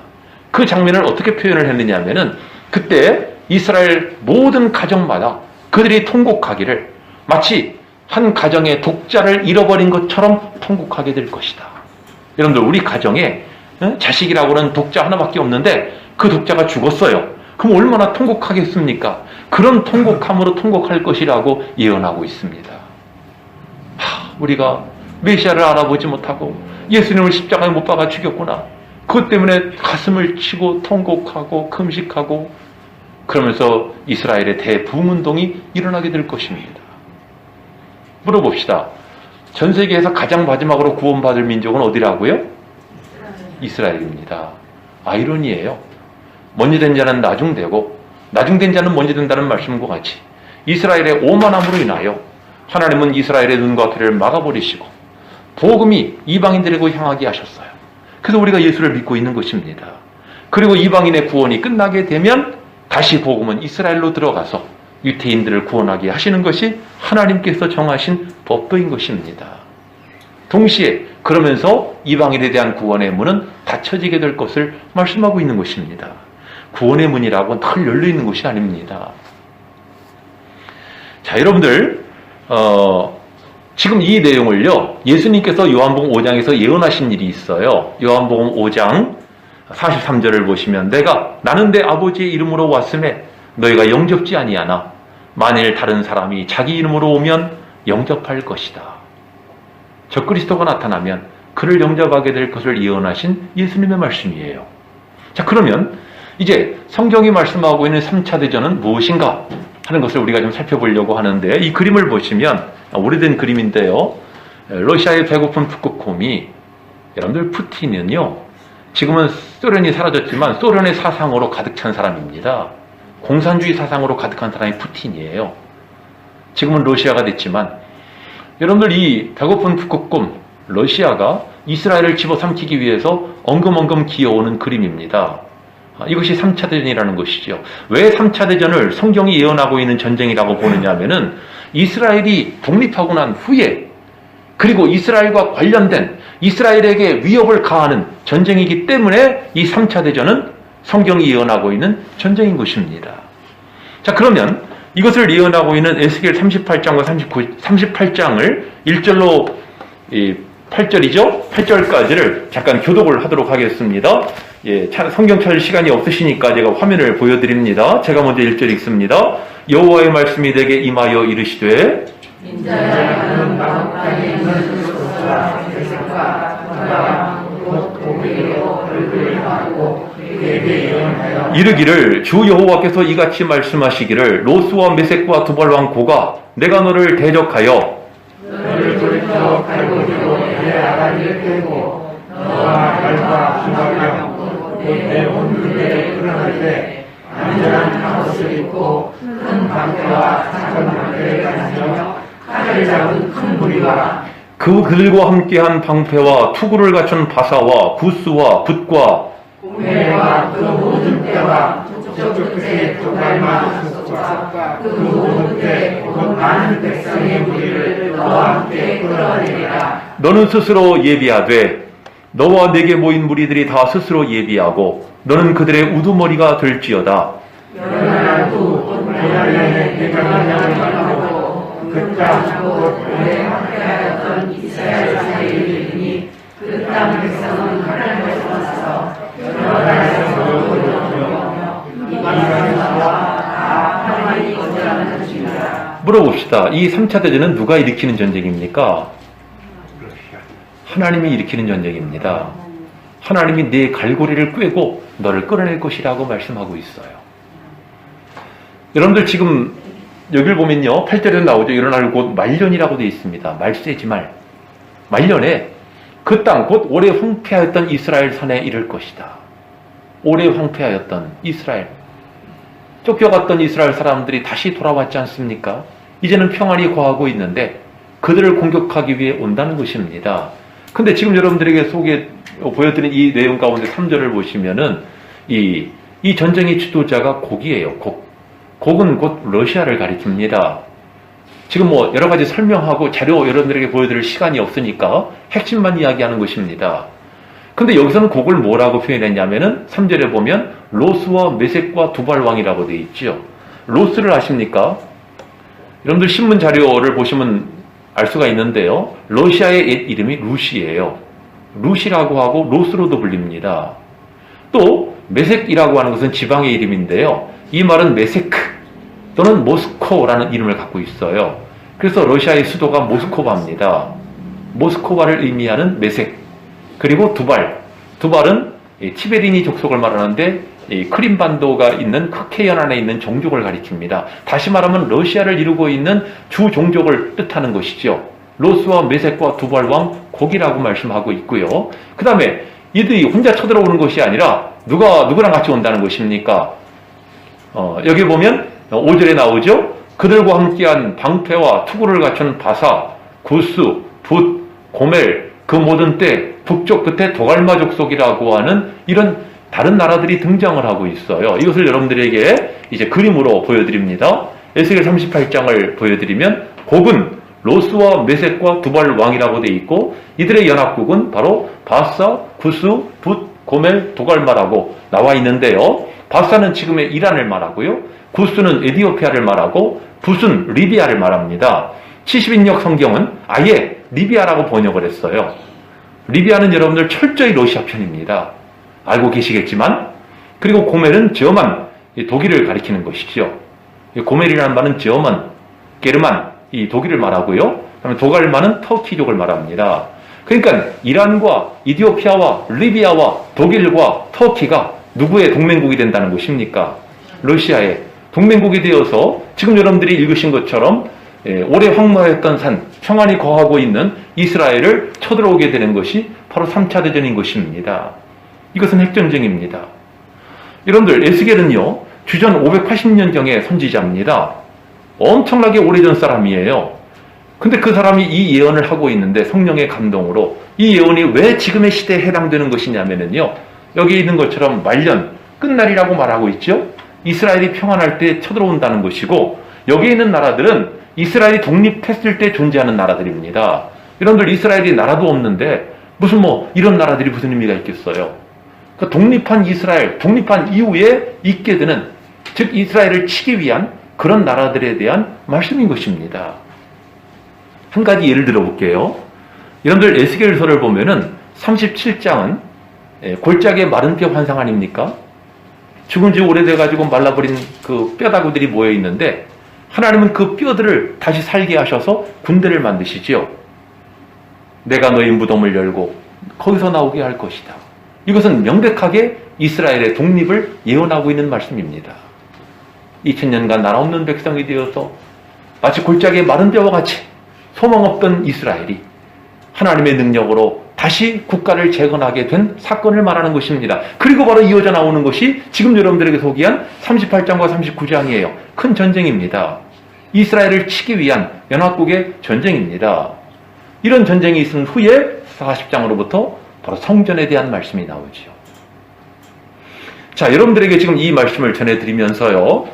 그 장면을 어떻게 표현을 했느냐 하면은 그때 이스라엘 모든 가정마다 그들이 통곡하기를 마치 한 가정의 독자를 잃어버린 것처럼 통곡하게 될 것이다. 여러분들, 우리 가정에 자식이라고는 독자 하나밖에 없는데 그 독자가 죽었어요. 그럼 얼마나 통곡하겠습니까? 그런 통곡함으로 통곡할 것이라고 예언하고 있습니다. 우리가 메시아를 알아보지 못하고 예수님을 십자가에 못 박아 죽였구나. 그것 때문에 가슴을 치고 통곡하고 금식하고 그러면서 이스라엘의 대부흥운동이 일어나게 될 것입니다. 물어봅시다. 전 세계에서 가장 마지막으로 구원받을 민족은 어디라고요? 이스라엘입니다. 아이러니예요. 먼저 된 자는 나중되고 나중된 자는 먼저 된다는 말씀과 같이 이스라엘의 오만함으로 인하여 하나님은 이스라엘의 눈과 귀를 막아버리시고 복음이 이방인들에게 향하게 하셨어요. 그래서 우리가 예수를 믿고 있는 것입니다. 그리고 이방인의 구원이 끝나게 되면 다시 복음은 이스라엘로 들어가서 유태인들을 구원하게 하시는 것이 하나님께서 정하신 법도인 것입니다. 동시에 그러면서 이방인에 대한 구원의 문은 닫혀지게 될 것을 말씀하고 있는 것입니다. 구원의 문이라고 늘 열려있는 것이 아닙니다. 자, 여러분들 지금 이 내용을요, 예수님께서 요한복음 5장에서 예언하신 일이 있어요. 요한복음 5장 43절을 보시면 나는 내 아버지의 이름으로 왔음에 너희가 영접지 아니하나 만일 다른 사람이 자기 이름으로 오면 영접할 것이다. 적그리스도가 나타나면 그를 영접하게 될 것을 예언하신 예수님의 말씀이에요. 자, 그러면 이제 성경이 말씀하고 있는 3차 대전은 무엇인가 하는 것을 우리가 좀 살펴보려고 하는데, 이 그림을 보시면 오래된 그림인데요, 러시아의 배고픈 북극곰이, 여러분들 푸틴은요 지금은 소련이 사라졌지만 소련의 사상으로 가득 찬 사람입니다. 공산주의 사상으로 가득한 사람이 푸틴이에요. 지금은 러시아가 됐지만 여러분들, 이 배고픈 북극곰 러시아가 이스라엘을 집어삼키기 위해서 엉금엉금 기어오는 그림입니다. 이것이 3차 대전이라는 것이죠. 왜 3차 대전을 성경이 예언하고 있는 전쟁이라고 보느냐 하면은 이스라엘이 독립하고 난 후에, 그리고 이스라엘과 관련된 이스라엘에게 위협을 가하는 전쟁이기 때문에 이 3차 대전은 성경이 예언하고 있는 전쟁인 것입니다. 자, 그러면 이것을 예언하고 있는 에스겔 38장과 38장을 1절로 8절이죠? 8절까지를 잠깐 교독을 하도록 하겠습니다. 성경 찾을 시간이 없으시니까 제가 화면을 보여드립니다. 제가 먼저 1절 읽습니다. 여호와의 말씀이 내게 임하여 이르시되
인자는 마법당에 있는 소수와 세상과 모양 곧 고기로 얼굴을 하고 그에게 예언하여
이르기를 주 여호와께서 이같이 말씀하시기를 로스와 메섹과 두발 왕 고가 내가 너를 대적하여
너를 돌려 갈고리로 내 아가리를 꿰고 너와 발과 기마병 곧내온 무대에 끌어낼 때 안전한 갑옷을 입고 큰 방패와 작은 방패를 가지며 칼을 잡은 큰 무리와
그들과 함께한 방패와 투구를 갖춘 바사와 구스와 붓과
공회와 그 모든 때와 족적 끝에 도갈마 속과 그 모든 때 곧 많은 백성의 무리를 너와 함께 끌어내리라.
너는 스스로 예비하되 너와 내게 모인 무리들이 다 스스로 예비하고 너는 그들의 우두머리가 될지어다.
여러 날 후 메달리의 대장을 하고 그땅곧 오래 함께하였던 이스라엘 사이에 이르니 그 땅 백성은 하나님께서 나서 여러 나라에서 모여오며 이방인과 다 평안히 거절하는 것입니다.
물어봅시다. 이 3차 대전은 누가 일으키는 전쟁입니까? 하나님이 일으키는 전쟁입니다. 하나님이 네 갈고리를 꿰고 너를 끌어낼 것이라고 말씀하고 있어요. 여러분들 지금 여기를 보면요, 8절에 나오죠. 일어날 곧 말년이라고 되어 있습니다. 말세지 말. 말년에 그 땅 곧 오래 황폐하였던 이스라엘 산에 이를 것이다. 오래 황폐하였던 이스라엘, 쫓겨갔던 이스라엘 사람들이 다시 돌아왔지 않습니까? 이제는 평안이 거하고 있는데 그들을 공격하기 위해 온다는 것입니다. 근데 지금 여러분들에게 보여드린 이 내용 가운데 3절을 보시면은 이 전쟁의 주도자가 곡이에요. 곡은 곧 러시아를 가리킵니다. 지금 여러 가지 설명하고 자료 여러분들에게 보여드릴 시간이 없으니까 핵심만 이야기하는 것입니다. 근데 여기서는 그걸 뭐라고 표현했냐면은 3절에 보면 로스와 메섹과 두발 왕이라고 되어 있죠. 로스를 아십니까? 여러분들 신문 자료를 보시면 알 수가 있는데요. 러시아의 옛 이름이 루시예요. 루시라고 하고 로스로도 불립니다. 또 메섹이라고 하는 것은 지방의 이름인데요. 이 말은 메세크 또는 모스코라는 이름을 갖고 있어요. 그래서 러시아의 수도가 모스코바입니다. 모스코바를 의미하는 메섹. 그리고 두발은 티베리니 족속을 말하는데 크림반도가 있는 크케현 안에 있는 종족을 가리킵니다. 다시 말하면 러시아를 이루고 있는 주 종족을 뜻하는 것이죠. 로스와 메섹과 두발왕 곡이라고 말씀하고 있고요. 그 다음에 이들이 혼자 쳐들어오는 것이 아니라 누구랑 같이 온다는 것입니까? 여기 보면 5절에 나오죠. 그들과 함께한 방패와 투구를 갖춘 바사, 구스, 붓, 고멜, 그 모든 때 북쪽 끝에 도갈마 족속이라고 하는 이런 다른 나라들이 등장을 하고 있어요. 이것을 여러분들에게 이제 그림으로 보여드립니다. 에스겔 38장을 보여드리면 곡은 로스와 메섹과 두발 왕이라고 되어 있고 이들의 연합국은 바로 바사, 구스, 붓, 고멜, 도갈마라고 나와 있는데요. 바사는 지금의 이란을 말하고요. 구스는 에티오피아를 말하고 붓은 리비아를 말합니다. 70인역 성경은 아예 리비아라고 번역을 했어요. 리비아는 여러분들 철저히 러시아 편입니다. 알고 계시겠지만. 그리고 고멜은 저만, 독일을 가리키는 것이죠. 고멜이라는 말은 저만, 게르만, 이 독일을 말하고요. 그다음에 도갈마는 터키족을 말합니다. 그러니까 이란과 이디오피아와 리비아와 독일과 터키가 누구의 동맹국이 된다는 것입니까? 러시아의 동맹국이 되어서 지금 여러분들이 읽으신 것처럼 오래 황무했던 산, 평안히 거하고 있는 이스라엘을 쳐들어오게 되는 것이 바로 3차 대전인 것입니다. 이것은 핵전쟁입니다. 여러분들 에스겔은요, 주전 580년경의 선지자입니다. 엄청나게 오래전 사람이에요. 근데 그 사람이 이 예언을 하고 있는데 성령의 감동으로 이 예언이 왜 지금의 시대에 해당되는 것이냐면요, 여기 있는 것처럼 말년, 끝날이라고 말하고 있죠. 이스라엘이 평안할 때 쳐들어온다는 것이고, 여기 있는 나라들은 이스라엘이 독립했을 때 존재하는 나라들입니다. 여러분들 이스라엘이 나라도 없는데 무슨 이런 나라들이 무슨 의미가 있겠어요. 그 독립한 이스라엘, 독립한 이후에 있게 되는, 즉 이스라엘을 치기 위한 그런 나라들에 대한 말씀인 것입니다. 한 가지 예를 들어볼게요. 여러분들 에스겔서를 보면은 37장은 골짜기의 마른 뼈 환상 아닙니까? 죽은 지 오래돼가지고 말라버린 그 뼈다구들이 모여 있는데 하나님은 그 뼈들을 다시 살게 하셔서 군대를 만드시지요. 내가 너희 무덤을 열고 거기서 나오게 할 것이다. 이것은 명백하게 이스라엘의 독립을 예언하고 있는 말씀입니다. 2000년간 나라 없는 백성이 되어서 마치 골짜기의 마른 뼈와 같이 소망 없던 이스라엘이 하나님의 능력으로 다시 국가를 재건하게 된 사건을 말하는 것입니다. 그리고 바로 이어져 나오는 것이 지금 여러분들에게 소개한 38장과 39장이에요. 큰 전쟁입니다. 이스라엘을 치기 위한 연합국의 전쟁입니다. 이런 전쟁이 있은 후에 40장으로부터 바로 성전에 대한 말씀이 나오죠. 자, 여러분들에게 지금 이 말씀을 전해드리면서요,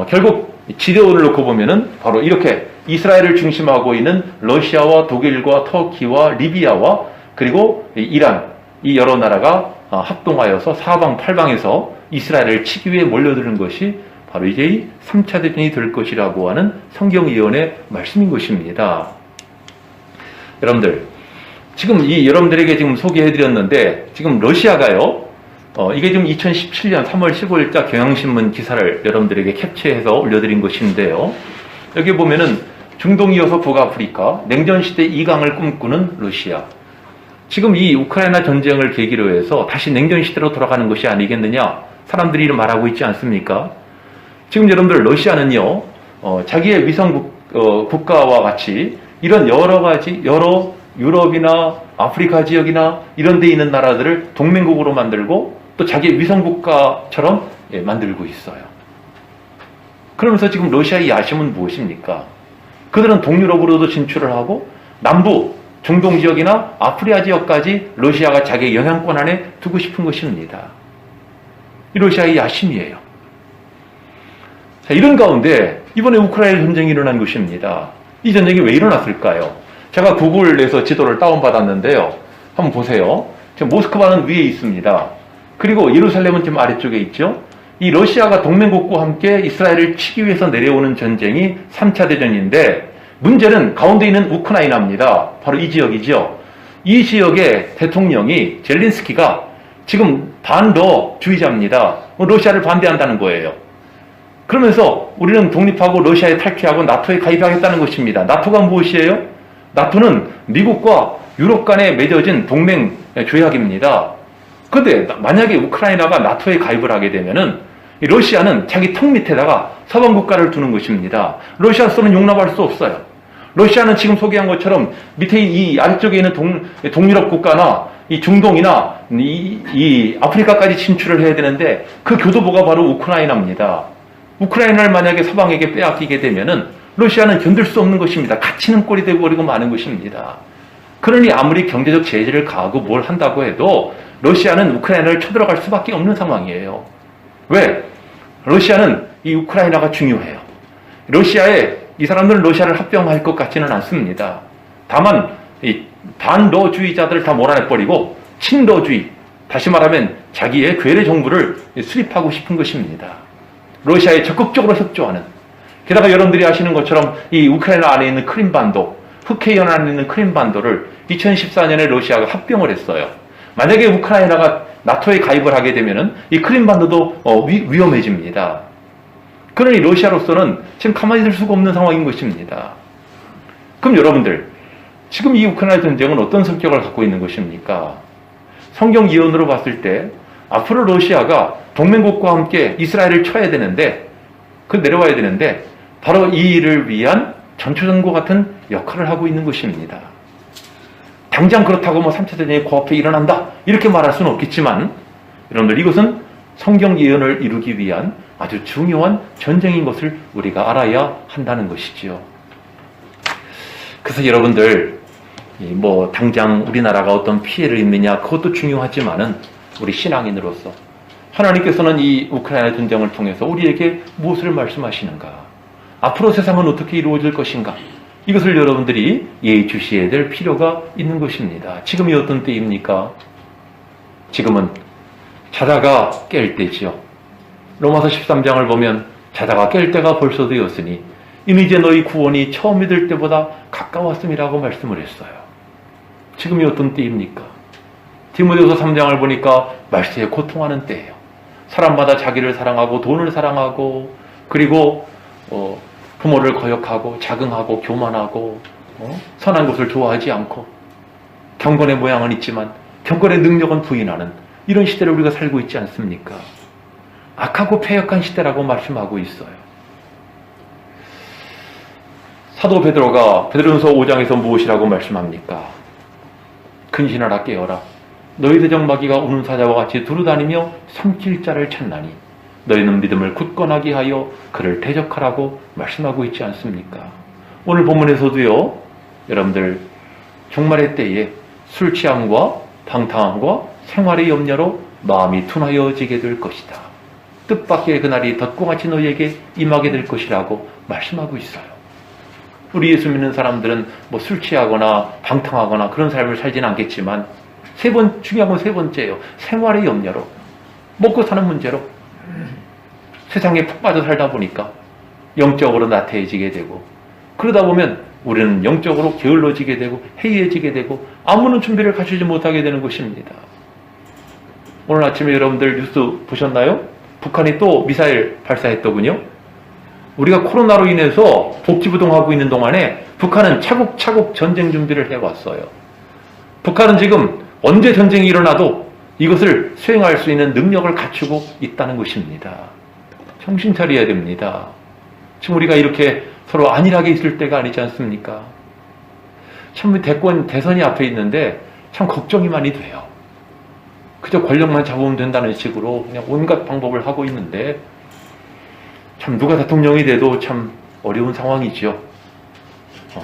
결국 지도를 놓고 보면은 바로 이렇게 이스라엘을 중심하고 있는 러시아와 독일과 터키와 리비아와 그리고 이란, 이 여러 나라가 합동하여서 사방팔방에서 이스라엘을 치기 위해 몰려드는 것이 바로 이제 이 3차 대전이 될 것이라고 하는 성경 예언의 말씀인 것입니다. 여러분들, 지금 여러분들에게 지금 소개해드렸는데, 지금 러시아가요, 이게 지금 2017년 3월 15일자 경향신문 기사를 여러분들에게 캡처해서 올려드린 것인데요. 여기 보면은 중동 이어서 북아프리카, 냉전시대 2강을 꿈꾸는 러시아. 지금 이 우크라이나 전쟁을 계기로 해서 다시 냉전시대로 돌아가는 것이 아니겠느냐, 사람들이 말하고 있지 않습니까? 지금 여러분들 러시아는요, 자기의 위성 국가와 같이 이런 여러 유럽이나 아프리카 지역이나 이런 데 있는 나라들을 동맹국으로 만들고 또 자기의 위성 국가처럼 만들고 있어요. 그러면서 지금 러시아의 야심은 무엇입니까? 그들은 동유럽으로도 진출을 하고 남부 중동 지역이나 아프리카 지역까지 러시아가 자기의 영향권 안에 두고 싶은 것입니다. 이 러시아의 야심이에요. 자, 이런 가운데 이번에 우크라이나 전쟁이 일어난 것입니다. 이 전쟁이 왜 일어났을까요? 제가 구글에서 지도를 다운받았는데요. 한번 보세요. 지금 모스크바는 위에 있습니다. 그리고 예루살렘은 좀 아래쪽에 있죠. 이 러시아가 동맹국과 함께 이스라엘을 치기 위해서 내려오는 전쟁이 3차 대전인데 문제는 가운데 있는 우크라이나입니다. 바로 이 지역이죠. 이 지역의 대통령이 젤린스키가 지금 반러주의자입니다. 러시아를 반대한다는 거예요. 그러면서 우리는 독립하고 러시아에 탈퇴하고 나토에 가입하겠다는 것입니다. 나토가 무엇이에요? 나토는 미국과 유럽 간에 맺어진 동맹 조약입니다. 그런데 만약에 우크라이나가 나토에 가입을 하게 되면은 러시아는 자기 턱 밑에다가 서방 국가를 두는 것입니다. 러시아로서는 용납할 수 없어요. 러시아는 지금 소개한 것처럼 밑에 이 아래쪽에 있는 동유럽 국가나 이 중동이나 이 아프리카까지 진출을 해야 되는데 그 교두보가 바로 우크라이나입니다. 우크라이나를 만약에 서방에게 빼앗기게 되면은 러시아는 견딜 수 없는 것입니다. 갇히는 꼴이 되어버리고 마는 것입니다. 그러니 아무리 경제적 제재를 가하고 뭘 한다고 해도 러시아는 우크라이나를 쳐들어갈 수밖에 없는 상황이에요. 왜? 러시아는 이 우크라이나가 중요해요. 이 사람들은 러시아를 합병할 것 같지는 않습니다. 다만 이 반러주의자들을 다 몰아내버리고 친러주의, 다시 말하면 자기의 괴뢰 정부를 수립하고 싶은 것입니다. 러시아에 적극적으로 협조하는. 게다가 여러분들이 아시는 것처럼 이 우크라이나 안에 있는 크림반도, 흑해연 안에 있는 크림반도를 2014년에 러시아가 합병을 했어요. 만약에 우크라이나가 나토에 가입을 하게 되면은 이 크림반도도 위험해집니다. 그러니 러시아로서는 지금 가만히 있을 수가 없는 상황인 것입니다. 그럼 여러분들, 지금 이 우크라이나 전쟁은 어떤 성격을 갖고 있는 것입니까? 성경 예언으로 봤을 때 앞으로 러시아가 동맹국과 함께 이스라엘을 쳐야 되는데, 내려와야 되는데 바로 이 일을 위한 전초전과 같은 역할을 하고 있는 것입니다. 당장 그렇다고 3차 대전이 코앞에 일어난다 이렇게 말할 수는 없겠지만 여러분들, 이것은 성경 예언을 이루기 위한 아주 중요한 전쟁인 것을 우리가 알아야 한다는 것이지요. 그래서 여러분들, 당장 우리나라가 어떤 피해를 입느냐 그것도 중요하지만은 우리 신앙인으로서 하나님께서는 이 우크라이나 전쟁을 통해서 우리에게 무엇을 말씀하시는가, 앞으로 세상은 어떻게 이루어질 것인가, 이것을 여러분들이 예의주시해야 될 필요가 있는 것입니다. 지금이 어떤 때입니까? 지금은 자다가 깰 때지요. 로마서 13장을 보면 자다가 깰 때가 벌써 되었으니 이는 이제 너희 구원이 처음 믿을 때보다 가까웠음이라고 말씀을 했어요. 지금이 어떤 때입니까? 디모데후서 3장을 보니까 말세에 고통하는 때예요. 사람마다 자기를 사랑하고 돈을 사랑하고 그리고 부모를 거역하고 자긍하고 교만하고 선한 것을 좋아하지 않고 경건의 모양은 있지만 경건의 능력은 부인하는 이런 시대를 우리가 살고 있지 않습니까? 악하고 패역한 시대라고 말씀하고 있어요. 사도 베드로가 베드로전서 5장에서 무엇이라고 말씀합니까? 근신하라 깨어라. 너희 대적마귀가 우는 사자와 같이 두루다니며 삼킬 자를 찾나니 너희는 믿음을 굳건하게 하여 그를 대적하라고 말씀하고 있지 않습니까? 오늘 본문에서도요, 여러분들 종말의 때에 술 취함과 방탕함과 생활의 염려로 마음이 둔하여지게 될 것이다. 뜻밖의 그날이 덧공같이 너희에게 임하게 될 것이라고 말씀하고 있어요. 우리 예수 믿는 사람들은 술 취하거나 방탕하거나 그런 삶을 살지는 않겠지만 중요한 건 세 번째예요. 생활의 염려로, 먹고 사는 문제로 세상에 푹 빠져 살다 보니까 영적으로 나태해지게 되고, 그러다 보면 우리는 영적으로 게을러지게 되고 해이해지게 되고 아무런 준비를 갖추지 못하게 되는 것입니다. 오늘 아침에 여러분들 뉴스 보셨나요? 북한이 또 미사일 발사했더군요. 우리가 코로나로 인해서 복지부동하고 있는 동안에 북한은 차곡차곡 전쟁 준비를 해왔어요. 북한은 지금 언제 전쟁이 일어나도 이것을 수행할 수 있는 능력을 갖추고 있다는 것입니다. 정신 차려야 됩니다. 지금 우리가 이렇게 서로 안일하게 있을 때가 아니지 않습니까? 참 대선이 앞에 있는데 참 걱정이 많이 돼요. 그저 권력만 잡으면 된다는 식으로 그냥 온갖 방법을 하고 있는데 참 누가 대통령이 돼도 참 어려운 상황이지요.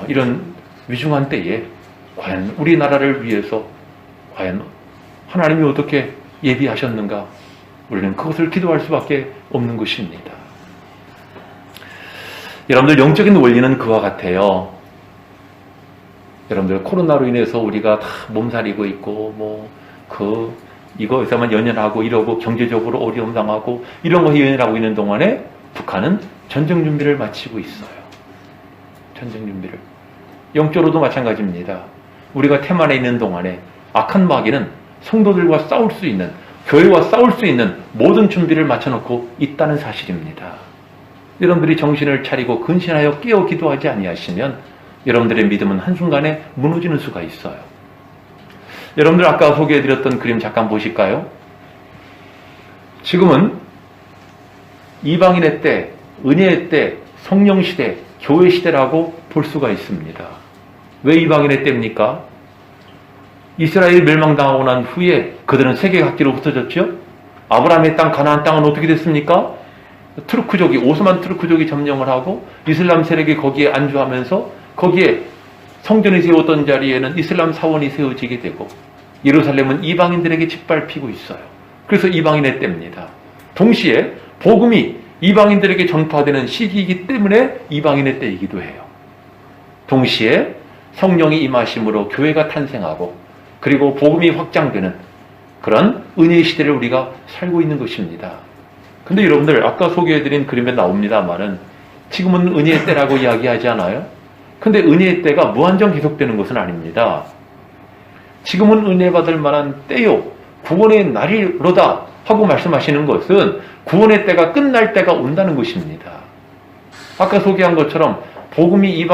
이런 위중한 때에 과연 우리나라를 위해서 과연 하나님이 어떻게 예비하셨는가, 우리는 그것을 기도할 수밖에 없는 것입니다. 여러분들, 영적인 원리는 그와 같아요. 여러분들, 코로나로 인해서 우리가 다 몸살이고 있고 이거에서만 연연하고 이러고 경제적으로 어려움 당하고 이런 거 연연하고 있는 동안에 북한은 전쟁 준비를 마치고 있어요. 전쟁 준비를. 영적으로도 마찬가지입니다. 우리가 태만에 있는 동안에 악한 마귀는 성도들과 싸울 수 있는, 교회와 싸울 수 있는 모든 준비를 마쳐놓고 있다는 사실입니다. 여러분들이 정신을 차리고 근신하여 깨어 기도하지 아니하시면 여러분들의 믿음은 한순간에 무너지는 수가 있어요. 여러분들 아까 소개해드렸던 그림 잠깐 보실까요? 지금은 이방인의 때, 은혜의 때, 성령시대, 교회시대라고 볼 수가 있습니다. 왜 이방인의 때입니까? 이스라엘이 멸망당하고 난 후에 그들은 세계 각지로 흩어졌죠? 아브라함의 땅, 가나안 땅은 어떻게 됐습니까? 오스만 투르크족이 점령을 하고 이슬람 세력이 거기에 안주하면서 거기에 성전이 세웠던 자리에는 이슬람 사원이 세워지게 되고 예루살렘은 이방인들에게 짓밟히고 있어요. 그래서 이방인의 때입니다. 동시에 복음이 이방인들에게 전파되는 시기이기 때문에 이방인의 때이기도 해요. 동시에 성령이 임하심으로 교회가 탄생하고 그리고 복음이 확장되는 그런 은혜의 시대를 우리가 살고 있는 것입니다. 근데 여러분들 아까 소개해드린 그림에 나옵니다만은 지금은 은혜의 때라고 이야기하지 않아요? 근데 은혜의 때가 무한정 계속되는 것은 아닙니다. 지금은 은혜 받을 만한 때요, 구원의 날이로다 하고 말씀하시는 것은 구원의 때가 끝날 때가 온다는 것입니다. 아까 소개한 것처럼 복음이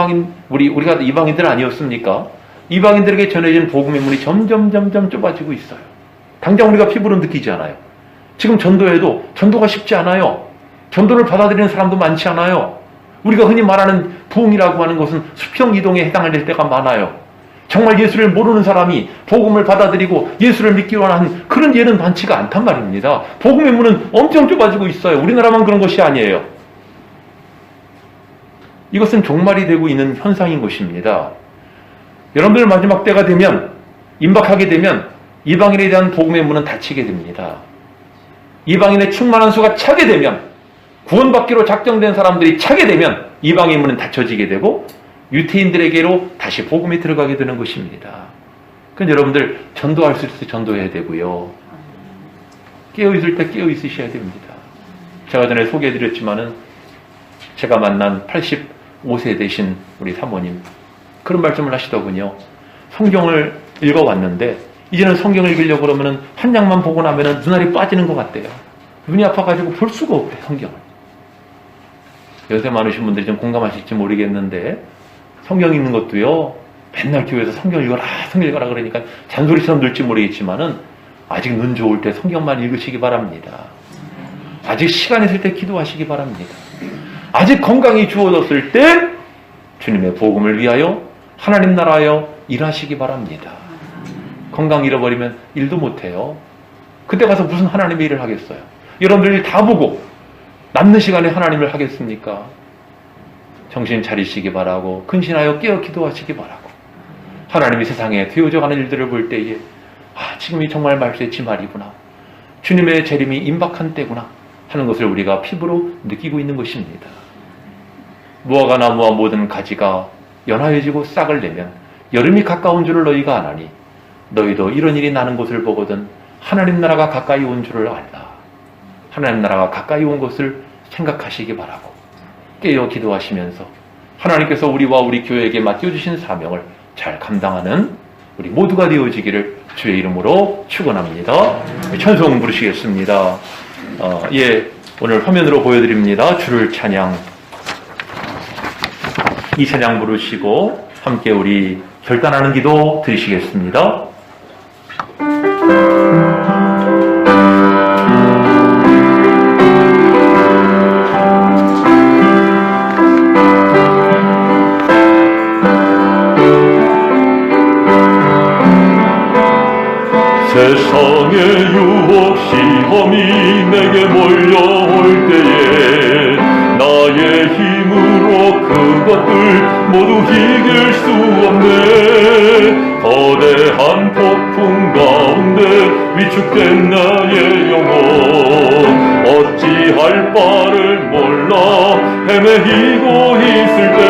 우리가 이방인들 아니었습니까? 이방인들에게 전해진 복음의 문이 점점 좁아지고 있어요. 당장 우리가 피부로 느끼지 않아요. 지금 전도해도 전도가 쉽지 않아요. 전도를 받아들이는 사람도 많지 않아요. 우리가 흔히 말하는 부흥이라고 하는 것은 수평 이동에 해당할 때가 많아요. 정말 예수를 모르는 사람이 복음을 받아들이고 예수를 믿기로 하는 그런 예는 많지가 않단 말입니다. 복음의 문은 엄청 좁아지고 있어요. 우리나라만 그런 것이 아니에요. 이것은 종말이 되고 있는 현상인 것입니다. 여러분들 마지막 때가 되면, 임박하게 되면 이방인에 대한 복음의 문은 닫히게 됩니다. 이방인의 충만한 수가 차게 되면, 구원받기로 작정된 사람들이 차게 되면 이방인 문은 닫혀지게 되고 유태인들에게로 다시 복음이 들어가게 되는 것입니다. 그럼 여러분들 전도할 수 있을 때 전도해야 되고요. 깨어있을 때 깨어있으셔야 됩니다. 제가 전에 소개해드렸지만은 제가 만난 85세 되신 우리 사모님 그런 말씀을 하시더군요. 성경을 읽어왔는데 이제는 성경을 읽으려고 그러면은 한 장만 보고 나면은 눈알이 빠지는 것 같대요. 눈이 아파가지고 볼 수가 없대요, 성경을. 연세 많으신 분들이 좀 공감하실지 모르겠는데 성경 읽는 것도요, 맨날 교회에서 성경 읽어라 그러니까 잔소리처럼 들지 모르겠지만은 아직 눈 좋을 때 성경만 읽으시기 바랍니다. 아직 시간 있을 때 기도하시기 바랍니다. 아직 건강이 주어졌을 때 주님의 복음을 위하여 하나님 나라하여 일하시기 바랍니다. 건강 잃어버리면 일도 못해요. 그때 가서 무슨 하나님의 일을 하겠어요? 여러분들 일 다 보고 남는 시간에 하나님을 하겠습니까? 정신 차리시기 바라고 근신하여 깨어 기도하시기 바라고 하나님이 세상에 되어져가는 일들을 볼 때에 지금이 정말 말세의 지말이구나, 주님의 재림이 임박한 때구나 하는 것을 우리가 피부로 느끼고 있는 것입니다. 무화과 나무와 모든 가지가 연하여지고 싹을 내면 여름이 가까운 줄을 너희가 아나니 너희도 이런 일이 나는 것을 보거든 하나님 나라가 가까이 온 줄을 알라. 하나님 나라가 가까이 온 것을 생각하시기 바라고 깨어 기도하시면서 하나님께서 우리와 우리 교회에게 맡겨주신 사명을 잘 감당하는 우리 모두가 되어지기를 주의 이름으로 축원합니다. 찬송 부르시겠습니다. 오늘 화면으로 보여드립니다. 주를 찬양. 이 찬양 부르시고 함께 우리 결단하는 기도 드리시겠습니다.
세상의 유혹 시험이 내게 몰려올 때에 나의 힘으로 그것들 모두 이길 수 없네. 거대한 폭풍 가운데 위축된 나의 영혼 어찌할 바를 몰라 헤매이고 있을 때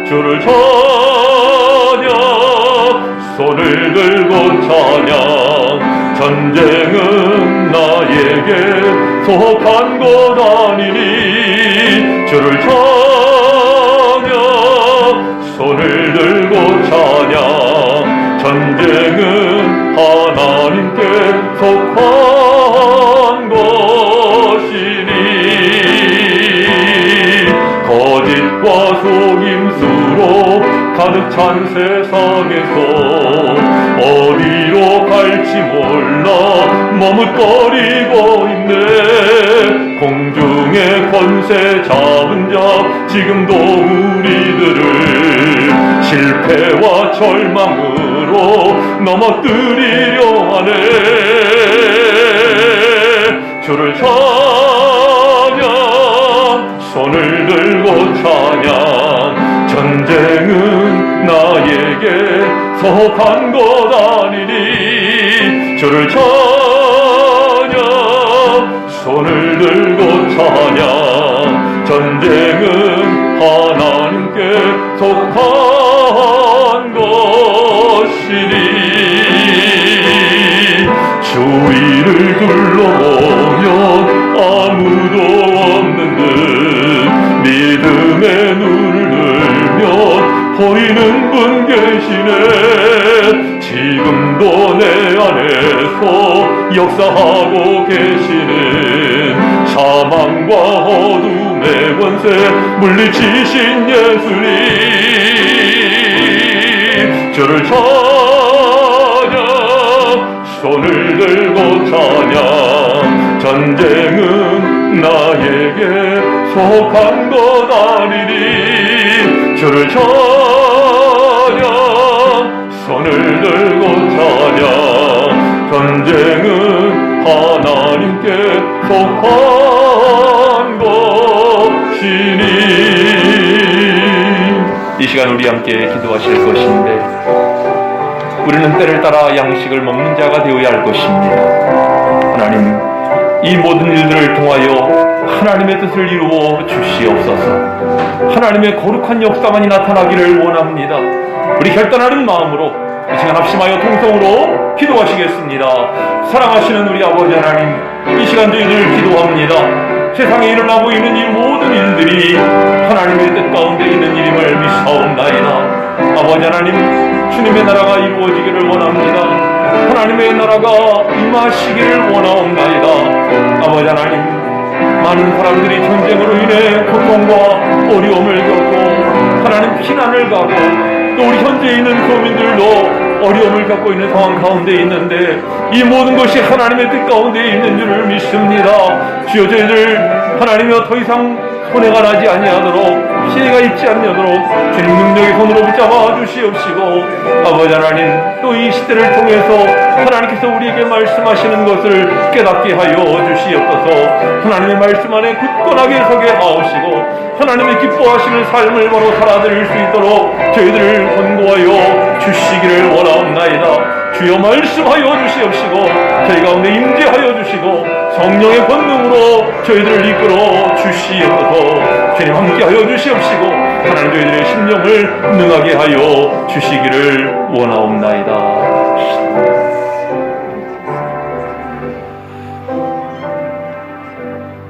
주를 찬양 손에 손을 들고 찬양. 전쟁은 나에게 속한 것 아니니 주를 찬양. 손을 들고 찬양. 전쟁은 하나님께 속한 것이니 거짓과 속임수로 가득 찬 세상에서 어디로 갈지 몰라 머뭇거리고 있네. 공중의 권세 잡은 자 지금도 우리들을 실패와 절망으로 넘어뜨리려 하네. 주를 찬양. 손을 들고 찬양. 전쟁은 나에게 속한 것 아니니 주를 찬양. 손을 들고 찬양. 전쟁은 하나님께 속한 것이니 주위를 둘러보면 아무도 없는 듯 믿음의 눈을 들면 보이는 분 계시네. 지금도 내 안에서 역사하고 계시는 사망과 어둠의 권세 물리치신 예수님. 주를 찬양. 손을 들고 찬양. 전쟁은 나에게 속한 것 아니니 주를 찬양. 손을 들고 찬양. 전쟁은 하나님께 속한 것이니.
이 시간 우리 함께 기도하실 것인데 우리는 때를 따라 양식을 먹는 자가 되어야 할 것입니다. 하나님, 이 모든 일들을 통하여 하나님의 뜻을 이루어 주시옵소서. 하나님의 거룩한 역사만이 나타나기를 원합니다. 우리 결단하는 마음으로 이 시간 합심하여 통성으로 기도하시겠습니다. 사랑하시는 우리 아버지 하나님, 이 시간 저희들 기도합니다. 세상에 일어나고 있는 이 모든 일들이 하나님의 뜻 가운데 있는 일임을 믿사옵나이다. 아버지 하나님, 주님의 나라가 이루어지기를 원합니다. 하나님의 나라가 임하시기를 원하옵나이다. 아버지 하나님, 많은 사람들이 전쟁으로 인해 고통과 어려움을 겪고 하나님 피난을 가고 또 우리 현재 있는 교민들도 어려움을 겪고 있는 상황 가운데 있는데 이 모든 것이 하나님의 뜻 가운데 있는 줄을 믿습니다. 주여, 저희들 하나님이여 더 이상 손해가 나지 아니하도록 피해가 있지 않도록 주님 능력의 손으로 붙잡아 주시옵시고, 아버지 하나님, 또 이 시대를 통해서 하나님께서 우리에게 말씀하시는 것을 깨닫게 하여 주시옵소서. 하나님의 말씀 안에 굳건하게 서게 하옵시고 하나님의 기뻐하시는 삶을 바로 살아드릴 수 있도록 저희들을 권고하여 주시기를 원하옵나이다. 주여, 말씀하여 주시옵시고 저희 가운데 임재하여 주시고 성령의 권능으로 저희들을 이끌어 주시옵소서. 주님 함께하여 주시옵시고 하나님 저희들의 심령을 능하게 하여 주시기를 원하옵나이다.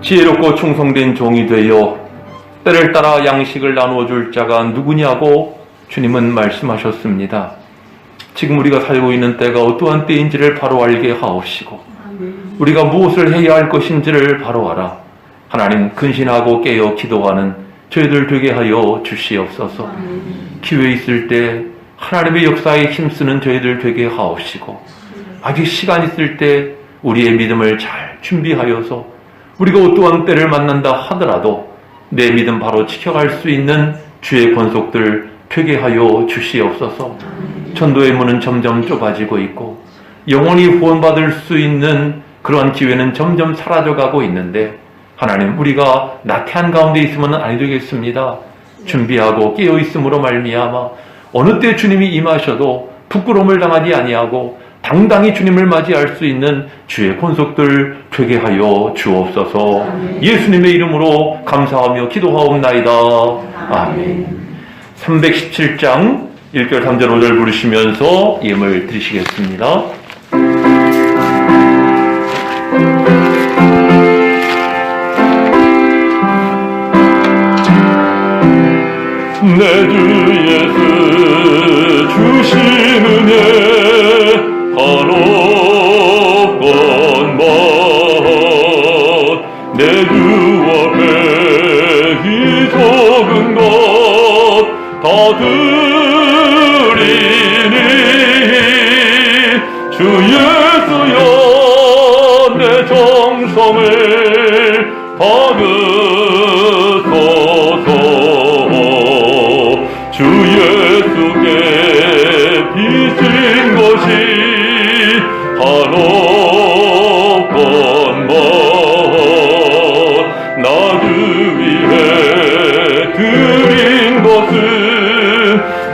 지혜롭고 충성된 종이 되어 때를 따라 양식을 나누어 줄 자가 누구냐고 주님은 말씀하셨습니다. 지금 우리가 살고 있는 때가 어떠한 때인지를 바로 알게 하옵시고 우리가 무엇을 해야 할 것인지를 바로 알아 하나님 근신하고 깨어 기도하는 저희들 되게 하여 주시옵소서. 기회 있을 때 하나님의 역사에 힘쓰는 저희들 되게 하옵시고 아직 시간 있을 때 우리의 믿음을 잘 준비하여서 우리가 어떠한 때를 만난다 하더라도 내 믿음 바로 지켜갈 수 있는 주의 권속들 되게 하여 주시옵소서. 전도의 문은 점점 좁아지고 있고 영원히 후원받을 수 있는 그러한 기회는 점점 사라져가고 있는데 하나님, 우리가 나태한 가운데 있으면 아니 되겠습니다. 준비하고 깨어있음으로 말미암아 어느 때 주님이 임하셔도 부끄러움을 당하지 아니하고 당당히 주님을 맞이할 수 있는 주의 권속들 되게 하여 주옵소서. 예수님의 이름으로 감사하며 기도하옵나이다. 아멘. 317장 1절, 3절, 5절 부르시면서 예물 드리시겠습니다.
내 주 예수 주신 은혜 한없건 만 내 주 앞에 이 적은 것 다 드리니 주 예수여 내 정성을 받으소서. 주 예수께 빚진 것이 한없건만 나를 위해 드린 것은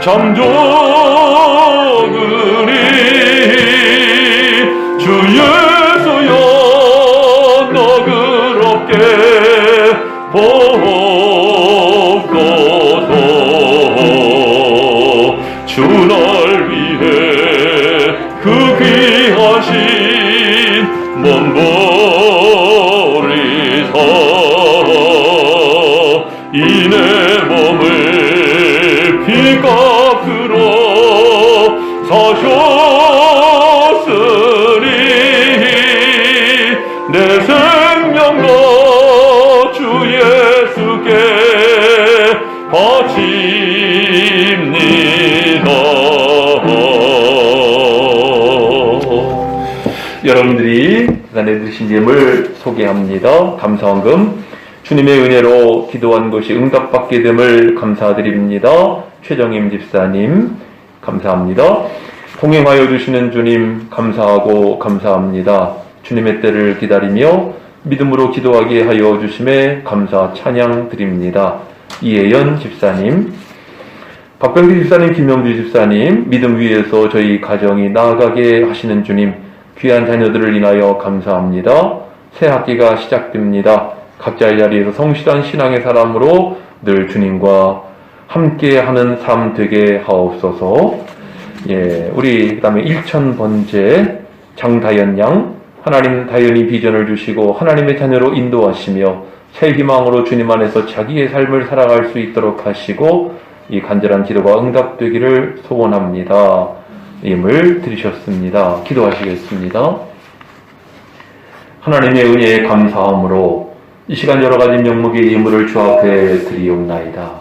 참 적으니 주 예수여 너그럽게 보옵소서. 주 날 위해 그 귀하신 몸 버리사 이 내 몸을 피값으로 사셨으니 내 생명도 주 예수께 바칩니다.
여러분들이 그간에 드신 예물 소개합니다. 감사원금 주님의 은혜로 기도한 것이 응답받게 됨을 감사드립니다. 최정임 집사님 감사합니다. 동행하여 주시는 주님 감사하고 감사합니다. 주님의 때를 기다리며 믿음으로 기도하게 하여 주심에 감사 찬양 드립니다. 이혜연 집사님, 박병기 집사님, 김영주 집사님, 믿음 위에서 저희 가정이 나아가게 하시는 주님, 귀한 자녀들을 인하여 감사합니다. 새 학기가 시작됩니다. 각자의 자리에서 성실한 신앙의 사람으로 늘 주님과 함께하는 삶 되게 하옵소서. 우리 그다음에 1000번째 장다연 양, 하나님 다연히 비전을 주시고 하나님의 자녀로 인도하시며 새 희망으로 주님 안에서 자기의 삶을 살아갈 수 있도록 하시고 이 간절한 기도가 응답되기를 소원합니다. 예물 드리셨습니다. 기도하시겠습니다. 하나님의 은혜에 감사함으로 이 시간 여러 가지 명목의 예물을 주 앞에 드리옵나이다.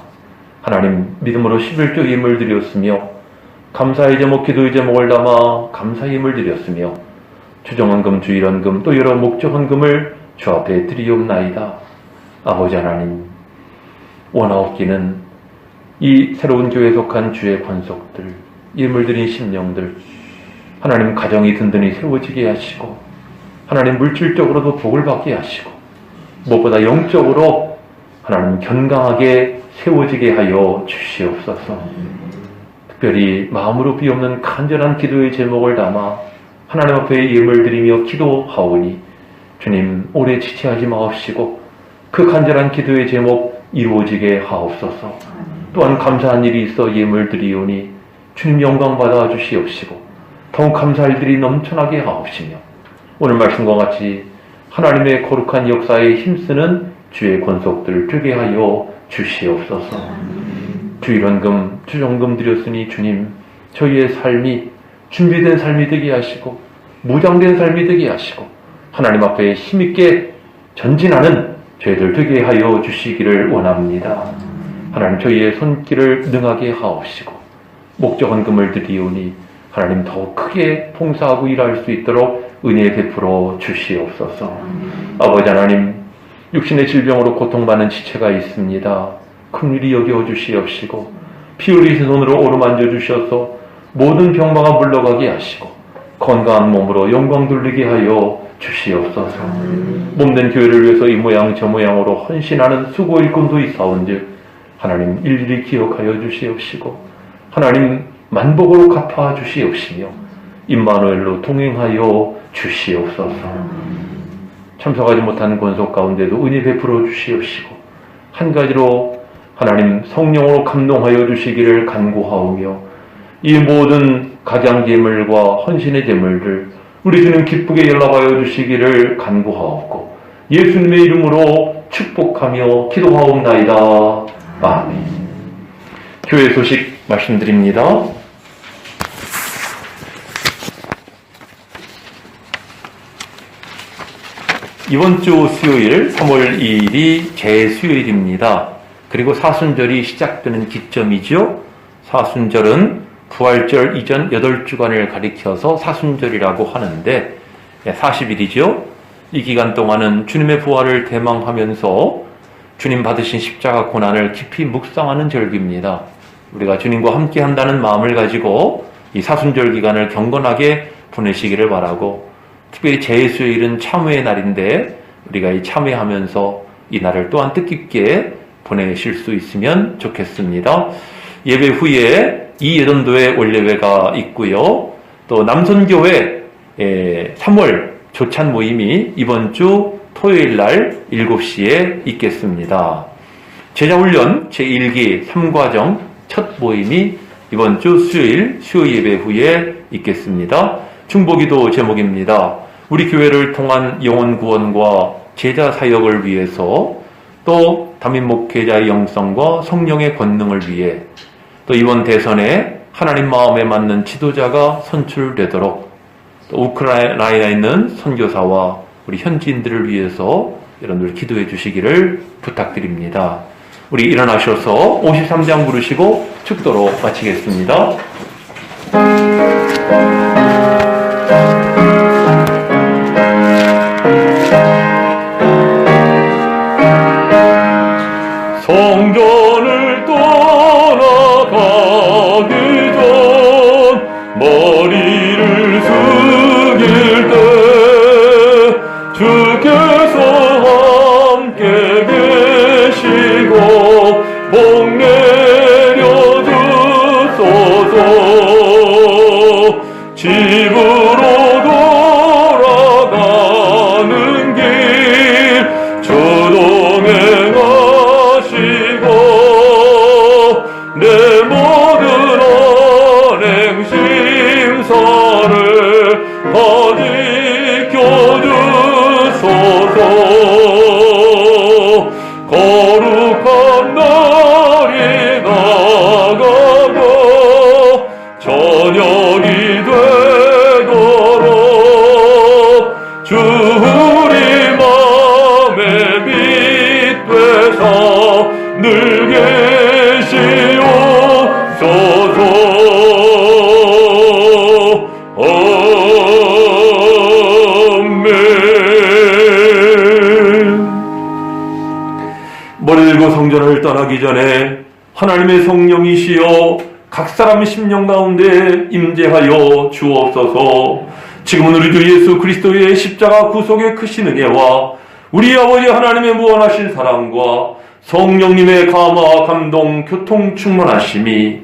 하나님 믿음으로 11조 예물 드렸으며 감사의 제목, 기도의 제목을 담아 감사 예물 드렸으며 주정헌금, 주일헌금 또 여러 목적헌금을 주 앞에 드리옵나이다. 아버지 하나님, 원하옵기는 이 새로운 교회에 속한 주의 권속들, 예물드린 심령들, 하나님 가정이 든든히 세워지게 하시고 하나님 물질적으로도 복을 받게 하시고 무엇보다 영적으로 하나님 건강하게 세워지게 하여 주시옵소서. 특별히 마음으로 비옵는 간절한 기도의 제목을 담아 하나님 앞에 예물드리며 기도하오니 주님 오래 지체하지 마옵시고 그 간절한 기도의 제목 이루어지게 하옵소서. 또한 감사한 일이 있어 예물드리오니 주님 영광 받아 주시옵시고 더욱 감사할 일이 넘쳐나게 하옵시며 오늘 말씀과 같이 하나님의 거룩한 역사에 힘쓰는 주의 권속들 되게 하여 주시옵소서. 주일헌금, 주정금 드렸으니 주님 저희의 삶이 준비된 삶이 되게 하시고 무장된 삶이 되게 하시고 하나님 앞에 힘있게 전진하는 저희들 되게 하여 주시기를 원합니다. 하나님 저희의 손길을 능하게 하옵시고 목적헌금을 드리오니 하나님 더욱 크게 봉사하고 일할 수 있도록 은혜 베풀어 주시옵소서. 아버지 하나님, 육신의 질병으로 고통받는 지체가 있습니다. 긍휼히 여겨 주시옵시고 피 흘리신 손으로 어루만져 주셔서 모든 병마가 물러가게 하시고 건강한 몸으로 영광 돌리게 하여 주시옵소서. 몸된 교회를 위해서 이 모양 저 모양으로 헌신하는 수고 일꾼도 있사온즉 하나님 일일이 기억하여 주시옵시고 하나님 만복으로 갚아 주시옵시며 임마누엘로 동행하여 주시옵소서. 참석하지 못한 권속 가운데도 은혜 베풀어 주시옵시고 한 가지로 하나님 성령으로 감동하여 주시기를 간구하오며 이 모든 각양제물과 헌신의 제물들 우리 주님 기쁘게 연락하여 주시기를 간구하옵고 예수님의 이름으로 축복하며 기도하옵나이다. 아멘. 교회 소식 말씀드립니다. 이번 주 수요일 3월 2일이 제수요일입니다. 그리고 사순절이 시작되는 기점이죠. 사순절은 부활절 이전 8주간을 가리켜서 사순절이라고 하는데 40일이죠. 이 기간 동안은 주님의 부활을 대망하면서 주님 받으신 십자가 고난을 깊이 묵상하는 절기입니다. 우리가 주님과 함께 한다는 마음을 가지고 이 사순절 기간을 경건하게 보내시기를 바라고, 특별히 제수요일은 참회의 날인데 우리가 이 참회하면서 이 날을 또한 뜻깊게 보내실 수 있으면 좋겠습니다. 예배 후에 이예전도회 원례회가 있고요. 또 남선교회 3월 조찬 모임이 이번 주 토요일 날 7시에 있겠습니다. 제자훈련 제1기 3과정 첫 모임이 이번 주 수요일 수요 예배 후에 있겠습니다. 중보기도 제목입니다. 우리 교회를 통한 영혼 구원과 제자 사역을 위해서, 또 담임 목회자의 영성과 성령의 권능을 위해, 또 이번 대선에 하나님 마음에 맞는 지도자가 선출되도록, 또 우크라이나에 있는 선교사와 우리 현지인들을 위해서 여러분들 기도해 주시기를 부탁드립니다. 우리 일어나셔서 53장 부르시고 축도로 마치겠습니다.
성전을 떠나가기 전 머리를 숙일 때 주께서 함께 계시고 복 내려주소서. 집으로 돌아가는 길 주동행하시고 내 모든 언행 심사를 다 지켜주소서. 거룩한 날이 나가고 저녁이 되도록 주 우리 맘에 빛 되사 늘 계시옵소서.
머리 들고 성전을 떠나기 전에 하나님의 성령이시여 각 사람 심령 가운데 임재하여 주옵소서. 지금은 우리 주 예수 그리스도의 십자가 구속의 크신 은혜와 우리 아버지 하나님의 무한하신 사랑과 성령님의 감화 감동 교통 충만하심이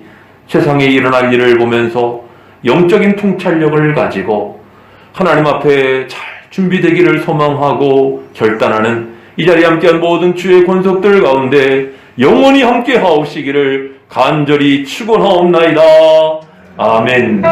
세상에 일어날 일을 보면서 영적인 통찰력을 가지고 하나님 앞에 잘 준비되기를 소망하고 결단하는 이 자리에 함께한 모든 주의 권속들 가운데 영원히 함께 하옵시기를 간절히 축원하옵나이다. 아멘.